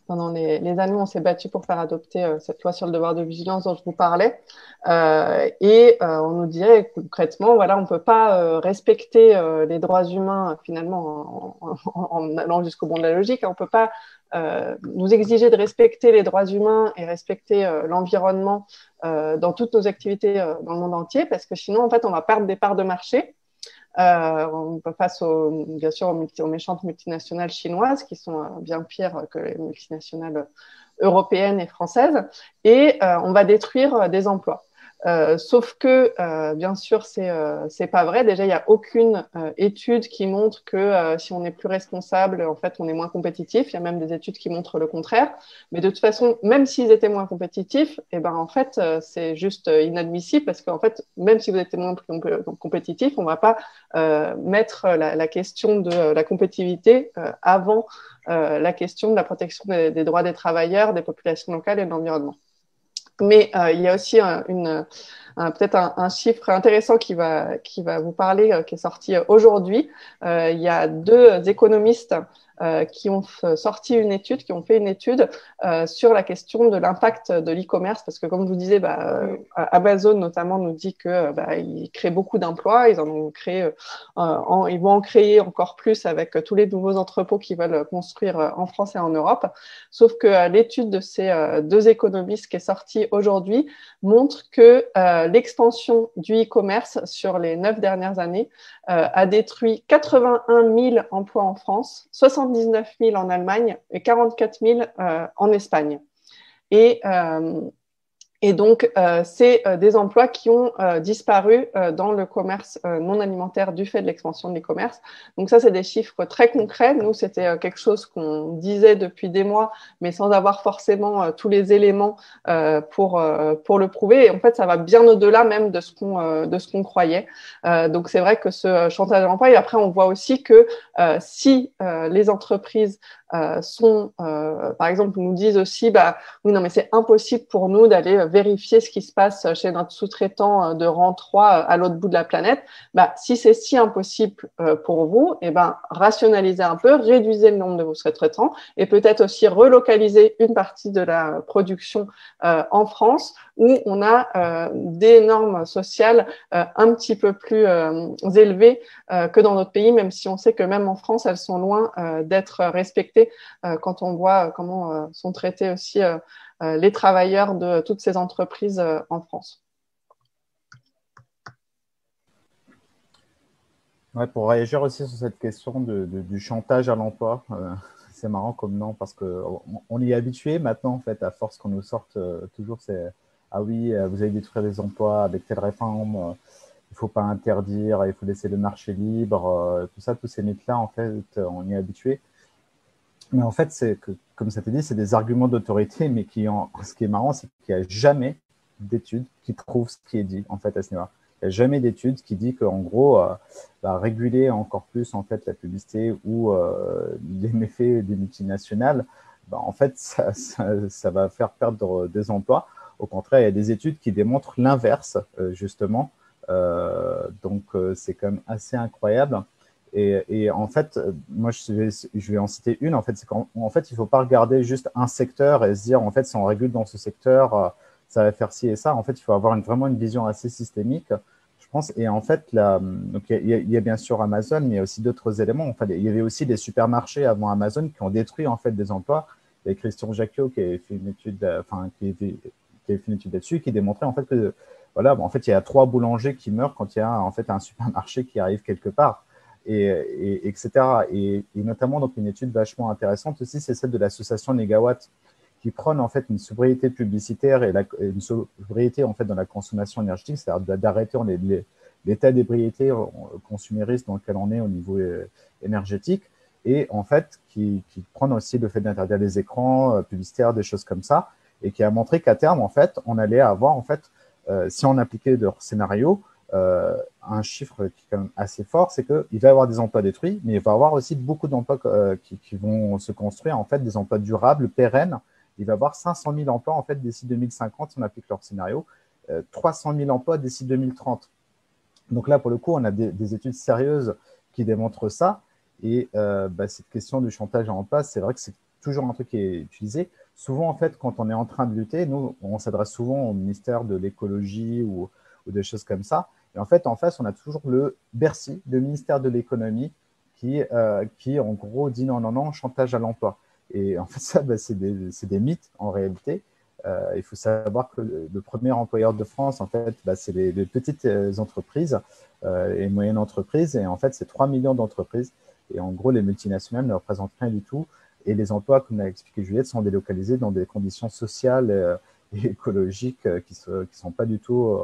pendant les années où on s'est battu pour faire adopter cette loi sur le devoir de vigilance dont je vous parlais. On nous dirait concrètement, voilà, on ne peut pas respecter les droits humains finalement en allant jusqu'au bout de la logique. On ne peut pas nous exiger de respecter les droits humains et respecter l'environnement dans toutes nos activités dans le monde entier, parce que sinon, en fait, on va perdre des parts de marché. Face bien sûr aux méchantes multinationales chinoises qui sont bien pires que les multinationales européennes et françaises, et on va détruire des emplois. Sauf que, bien sûr, c'est pas vrai. Déjà, il n'y a aucune étude qui montre que si on est plus responsable, en fait, on est moins compétitif. Il y a même des études qui montrent le contraire. Mais de toute façon, même s'ils étaient moins compétitifs, eh ben, en fait, c'est juste inadmissible parce qu'en fait, même si vous êtes moins compétitif, on ne va pas mettre la question de la compétitivité avant la question de la protection des droits des travailleurs, des populations locales et de l'environnement. Mais il y a aussi peut-être un chiffre intéressant qui va vous parler, qui est sorti aujourd'hui. Il y a deux économistes qui ont sorti une étude, qui ont fait une étude sur la question de l'impact de l'e-commerce, parce que comme je vous disais, Amazon notamment nous dit que ils créent beaucoup d'emplois, ils en ont créé, ils vont en créer encore plus avec tous les nouveaux entrepôts qu'ils veulent construire en France et en Europe. Sauf que l'étude de ces deux économistes qui est sortie aujourd'hui montre que l'expansion du e-commerce sur les 9 dernières années a détruit 81 000 emplois en France, 79 000 en Allemagne et 44 000 en Espagne. Et donc, c'est des emplois qui ont disparu dans le commerce non alimentaire du fait de l'expansion de l'e-commerce. Donc ça, c'est des chiffres très concrets. Nous, c'était quelque chose qu'on disait depuis des mois, mais sans avoir forcément tous les éléments pour le prouver. Et en fait, ça va bien au-delà même de ce qu'on croyait. Donc c'est vrai que ce chantage à l'emploi, et après, on voit aussi que si les entreprises par exemple, nous disent aussi, oui, non, mais c'est impossible pour nous d'aller vérifier ce qui se passe chez notre sous-traitant de rang 3 à l'autre bout de la planète. Si c'est si impossible pour vous, rationalisez un peu, réduisez le nombre de vos sous-traitants et peut-être aussi relocaliser une partie de la production en France où on a des normes sociales un petit peu plus élevées que dans notre pays, même si on sait que même en France, elles sont loin d'être respectées quand on voit comment sont traités aussi les travailleurs de toutes ces entreprises en France. Ouais, pour réagir aussi sur cette question du chantage à l'emploi, c'est marrant comme nom parce qu'on y est habitué maintenant, en fait, à force qu'on nous sorte toujours c'est « Ah oui, vous allez détruire les emplois avec telle réforme, il ne faut pas interdire, il faut laisser le marché libre, tout ça, tous ces mythes-là, en fait, on y est habitué. » Mais en fait, c'est que, comme ça te dit, c'est des arguments d'autorité, mais ce qui est marrant, c'est qu'il n'y a jamais d'études qui prouvent ce qui est dit, en fait, à ce niveau-là. Il n'y a jamais d'études qui dit qu'en gros, réguler encore plus, en fait, la publicité ou les méfaits des multinationales, en fait, ça va faire perdre des emplois. Au contraire, il y a des études qui démontrent l'inverse, justement. Donc, c'est quand même assez incroyable. Et en fait, moi, je vais en citer une. En fait, c'est qu'en fait, il ne faut pas regarder juste un secteur et se dire, en fait, si on régule dans ce secteur, ça va faire ci et ça. En fait, il faut avoir vraiment une vision assez systémique, je pense. Et en fait, donc, il y a bien sûr Amazon, mais il y a aussi d'autres éléments. Enfin, il y avait aussi des supermarchés avant Amazon qui ont détruit, en fait, des emplois. Il y a Christian Jacquiot qui a fait une étude, qui a fait une étude là-dessus, qui démontrait, en fait, que, voilà, en fait, il y a 3 boulangers qui meurent quand il y a, en fait, un supermarché qui arrive quelque part. Etc. Et notamment, donc, une étude vachement intéressante aussi, c'est celle de l'association Negawatt, qui prône en fait une sobriété publicitaire et une sobriété en fait dans la consommation énergétique, c'est-à-dire d'arrêter l'état d'ébriété consumériste dans lequel on est au niveau énergétique, et en fait qui prône aussi le fait d'interdire les écrans publicitaires, des choses comme ça, et qui a montré qu'à terme en fait on allait avoir en fait si on appliquait leur scénario un chiffre qui est quand même assez fort, c'est qu'il va y avoir des emplois détruits, mais il va y avoir aussi beaucoup d'emplois qui vont se construire, en fait, des emplois durables, pérennes. Il va y avoir 500 000 emplois, en fait, d'ici 2050, si on applique leur scénario, 300 000 emplois d'ici 2030. Donc là, pour le coup, on a des études sérieuses qui démontrent ça. Et cette question du chantage à l'emploi, c'est vrai que c'est toujours un truc qui est utilisé. Souvent, en fait, quand on est en train de lutter, nous, on s'adresse souvent au ministère de l'écologie ou des choses comme ça. Et en fait, en face, on a toujours le Bercy, le ministère de l'économie, qui, en gros, dit non, chantage à l'emploi. Et en fait, ça, c'est des mythes, en réalité. Il faut savoir que le premier employeur de France, en fait, c'est les petites entreprises et moyennes entreprises. Et en fait, c'est 3 millions d'entreprises. Et en gros, les multinationales ne représentent rien du tout. Et les emplois, comme l'a expliqué Juliette, sont délocalisés dans des conditions sociales et écologiques qui sont pas du tout,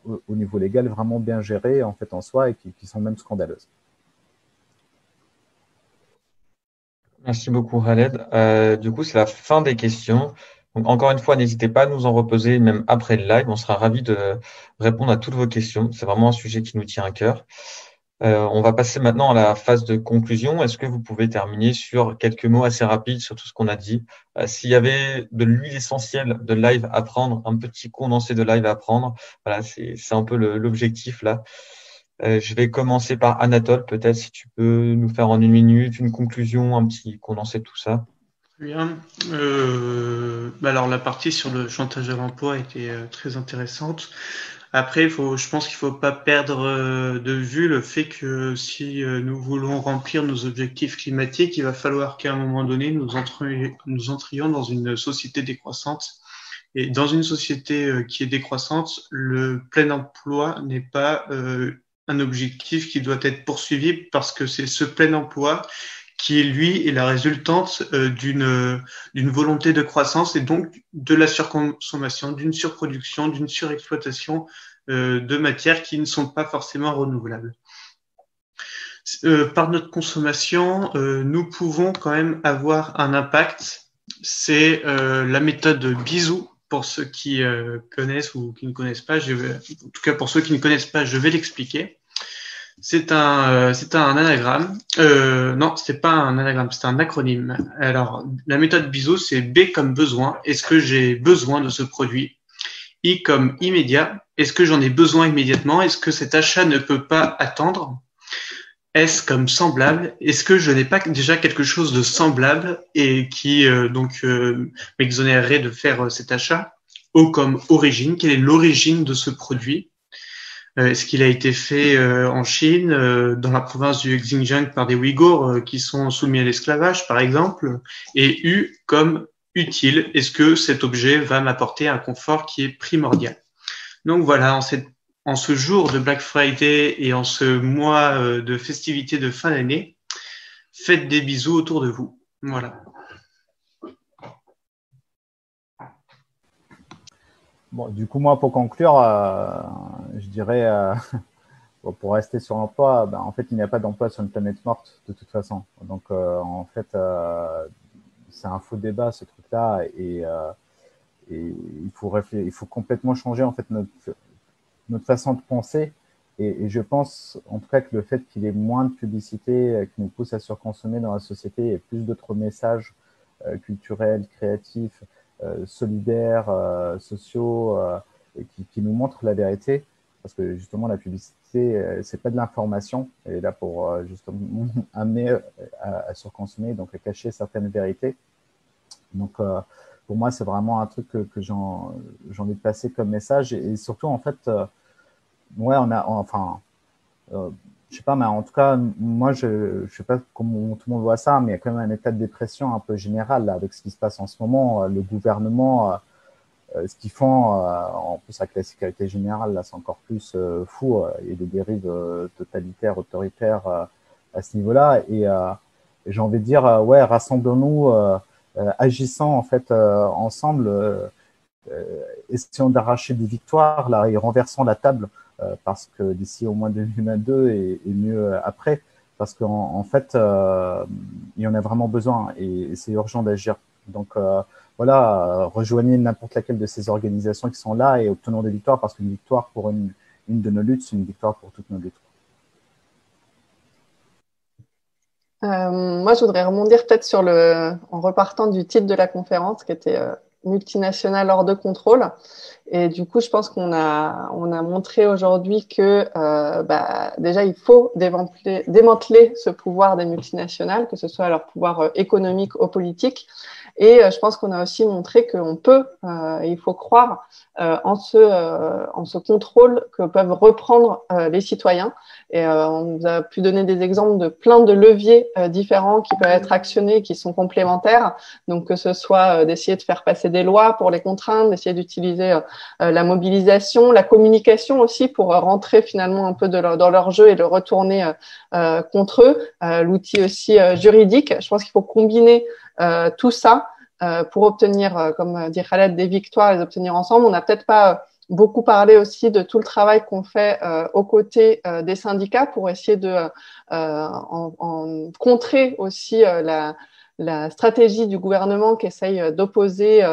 au niveau légal, vraiment bien gérées en fait en soi et qui sont même scandaleuses. Merci beaucoup, Khaled. Du coup, c'est la fin des questions. Donc, encore une fois, n'hésitez pas à nous en reposer, même après le live. On sera ravis de répondre à toutes vos questions. C'est vraiment un sujet qui nous tient à cœur. On va passer maintenant à la phase de conclusion. Est-ce que vous pouvez terminer sur quelques mots assez rapides sur tout ce qu'on a dit? S'il y avait de l'huile essentielle de live à prendre, un petit condensé de live à prendre, voilà, c'est un peu l'objectif là. Je vais commencer par Anatole, peut-être si tu peux nous faire en 1 minute une conclusion, un petit condensé de tout ça. Bien. Alors la partie sur le chantage à l'emploi était très intéressante. Après, je pense qu'il ne faut pas perdre de vue le fait que si nous voulons remplir nos objectifs climatiques, il va falloir qu'à un moment donné, nous entrions dans une société décroissante. Et dans une société qui est décroissante, le plein emploi n'est pas un objectif qui doit être poursuivi parce que c'est ce plein emploi qui, lui, est la résultante d'une volonté de croissance et donc de la surconsommation, d'une surproduction, d'une surexploitation de matières qui ne sont pas forcément renouvelables. Par notre consommation, nous pouvons quand même avoir un impact. C'est la méthode BISOU. Pour ceux qui connaissent ou qui ne connaissent pas, en tout cas pour ceux qui ne connaissent pas, je vais l'expliquer. C'est un anagramme. Non, c'est pas un anagramme, c'est un acronyme. Alors, la méthode BISOU, c'est B comme besoin. Est-ce que j'ai besoin de ce produit? I comme immédiat. Est-ce que j'en ai besoin immédiatement? Est-ce que cet achat ne peut pas attendre? S comme semblable. Est-ce que je n'ai pas déjà quelque chose de semblable et qui m'exonérerait de faire cet achat? O comme origine. Quelle est l'origine de ce produit? Est-ce qu'il a été fait en Chine, dans la province du Xinjiang par des Ouïghours qui sont soumis à l'esclavage, par exemple? Et U comme utile. Est-ce que cet objet va m'apporter un confort qui est primordial? Donc voilà, en ce jour de Black Friday et en ce mois de festivités de fin d'année, faites des bisous autour de vous. Voilà. Bon, du coup, moi, pour conclure, je dirais, pour rester sur l'emploi, en fait, il n'y a pas d'emploi sur une planète morte, de toute façon. Donc, en fait, c'est un faux débat, ce truc-là, et il faut complètement changer, en fait, notre façon de penser. Et je pense, en tout cas, que le fait qu'il y ait moins de publicité qui nous pousse à surconsommer dans la société et plus d'autres messages culturels, créatifs, solidaires, sociaux, et qui nous montrent la vérité, parce que justement la publicité, c'est pas de l'information, elle est là pour justement amener à surconsommer, donc à cacher certaines vérités. Donc pour moi, c'est vraiment un truc que j'ai envie de passer comme message, et surtout en fait, ouais, je sais pas, mais en tout cas, moi, je sais pas comment tout le monde voit ça, mais il y a quand même un état de dépression un peu général là, avec ce qui se passe en ce moment. Le gouvernement, ce qu'ils font, en plus avec la sécurité générale, là, c'est encore plus fou. Il y a des dérives totalitaires, autoritaires à ce niveau-là. Et j'ai envie de dire, ouais, rassemblons-nous, agissant en fait ensemble, essayons d'arracher des victoires là et renversons la table. Parce que d'ici au moins 2022 et mieux après, parce qu'en fait, il y en a vraiment besoin et c'est urgent d'agir. Donc voilà, rejoignez n'importe laquelle de ces organisations qui sont là et obtenons des victoires, parce qu'une victoire pour une une de nos luttes, c'est une victoire pour toutes nos luttes. Moi, je voudrais rebondir peut-être en repartant du titre de la conférence qui était multinationale hors de contrôle. Et du coup, je pense qu'on a montré aujourd'hui que déjà, il faut démanteler ce pouvoir des multinationales, que ce soit leur pouvoir économique ou politique. Et je pense qu'on a aussi montré qu'on peut, il faut croire en ce contrôle que peuvent reprendre les citoyens. Et on nous a pu donner des exemples de plein de leviers différents qui peuvent être actionnés, qui sont complémentaires. Donc que ce soit d'essayer de faire passer des lois pour les contraindre, d'essayer d'utiliser la mobilisation, la communication aussi pour rentrer finalement un peu dans leur jeu et le retourner contre eux. L'outil aussi juridique. Je pense qu'il faut combiner tout ça pour obtenir, comme dit Khaled, des victoires, les obtenir ensemble. On n'a peut-être pas beaucoup parlé aussi de tout le travail qu'on fait aux côtés des syndicats pour essayer de contrer aussi la stratégie du gouvernement qui essaye d'opposer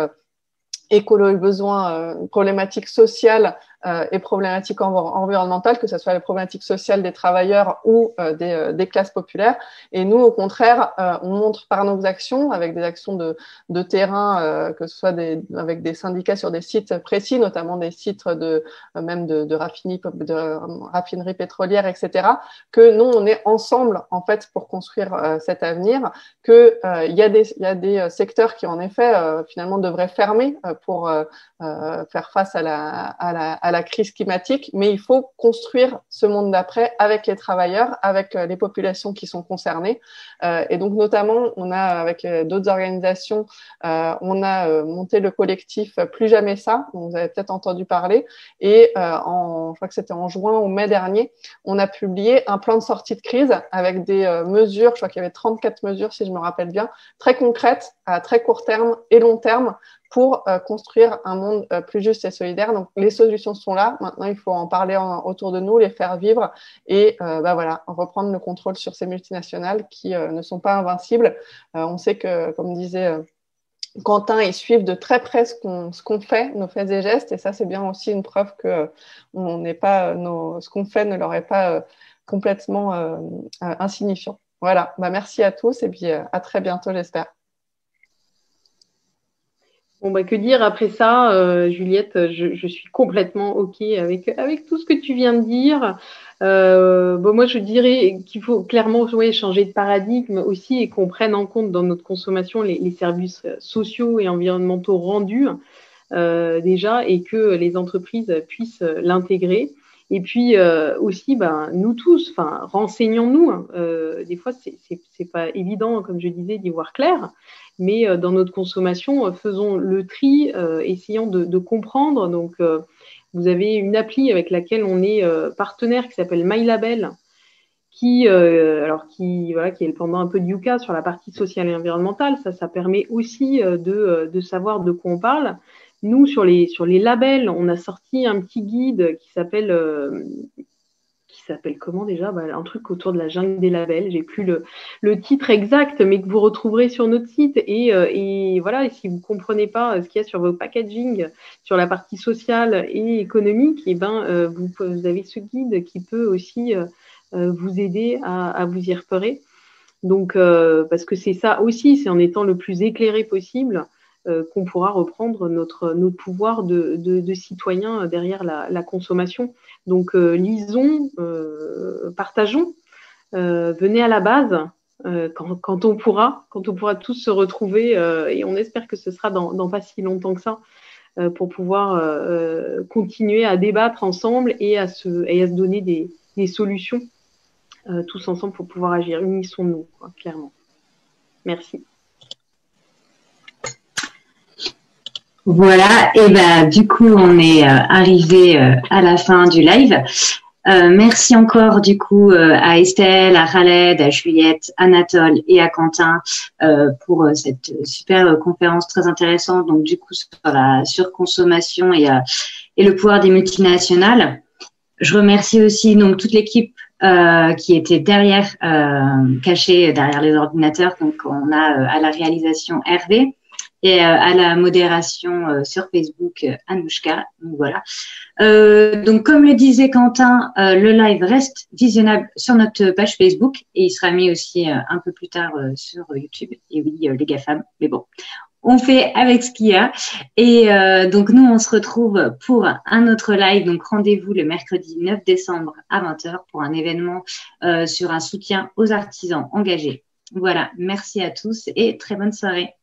écolo et besoins, problématiques sociales et problématiques environnementales, que ce soit les problématiques sociales des travailleurs ou des classes populaires. Et nous, au contraire, on montre par nos actions, avec des actions de terrain, que ce soit avec des syndicats sur des sites précis, notamment des sites de raffineries pétrolières, etc., que nous, on est ensemble, en fait, pour construire cet avenir, que il y a des secteurs qui, en effet, finalement, devraient fermer pour faire face à la crise climatique, mais il faut construire ce monde d'après avec les travailleurs, avec les populations qui sont concernées. Et donc, notamment, on a, avec d'autres organisations, on a monté le collectif Plus Jamais Ça, dont vous avez peut-être entendu parler, et je crois que c'était en juin ou mai dernier, on a publié un plan de sortie de crise avec des mesures, je crois qu'il y avait 34 mesures, si je me rappelle bien, très concrètes, à très court terme et long terme, pour construire un monde plus juste et solidaire. Donc, les solutions sont là. Maintenant, il faut en parler autour de nous, les faire vivre et voilà, reprendre le contrôle sur ces multinationales qui ne sont pas invincibles. On sait que, comme disait Quentin, ils suivent de très près ce qu'on fait, nos faits et gestes. Et ça, c'est bien aussi une preuve que ce qu'on fait ne leur est pas complètement insignifiant. Voilà, merci à tous et puis à très bientôt, j'espère. Bon, que dire après ça, Juliette, je suis complètement OK avec tout ce que tu viens de dire. Moi, je dirais qu'il faut clairement changer de paradigme aussi et qu'on prenne en compte dans notre consommation les services sociaux et environnementaux rendus déjà et que les entreprises puissent l'intégrer. Et puis aussi, nous tous, renseignons-nous. Des fois, c'est pas évident, comme je disais, d'y voir clair. Mais dans notre consommation, faisons le tri, essayons de comprendre. Donc, vous avez une appli avec laquelle on est partenaire qui s'appelle MyLabel, qui est le pendant un peu de Yuka sur la partie sociale et environnementale. Ça permet aussi de savoir de quoi on parle. Nous, sur les labels, on a sorti un petit guide qui s'appelle comment déjà, un truc autour de la jungle des labels. J'ai plus le titre exact, mais que vous retrouverez sur notre site. Et voilà, et si vous comprenez pas ce qu'il y a sur vos packaging, sur la partie sociale et économique, vous avez ce guide qui peut aussi vous aider à vous y repérer. Donc, parce que c'est ça aussi, c'est en étant le plus éclairé possible qu'on pourra reprendre notre pouvoir de citoyen derrière la consommation. Donc, lisons, partageons, venez à la base quand on pourra tous se retrouver et on espère que ce sera dans pas si longtemps que ça pour pouvoir continuer à débattre ensemble et à se donner des solutions tous ensemble pour pouvoir agir. Unissons-nous, clairement. Merci. Voilà, et du coup on est arrivé à la fin du live. Merci encore du coup à Estelle, à Khaled, à Juliette, à Anatole et à Quentin pour cette super conférence très intéressante. Donc du coup sur la surconsommation et le pouvoir des multinationales. Je remercie aussi donc toute l'équipe qui était cachée derrière les ordinateurs. Donc on a à la réalisation Hervé, et à la modération sur Facebook, Anouchka. Donc voilà. Donc comme le disait Quentin, le live reste visionnable sur notre page Facebook et il sera mis aussi un peu plus tard sur YouTube. Et oui, les GAFAM, mais bon. On fait avec ce qu'il y a. Et donc, nous, on se retrouve pour un autre live. Donc, rendez-vous le mercredi 9 décembre à 20h pour un événement sur un soutien aux artisans engagés. Voilà, merci à tous et très bonne soirée.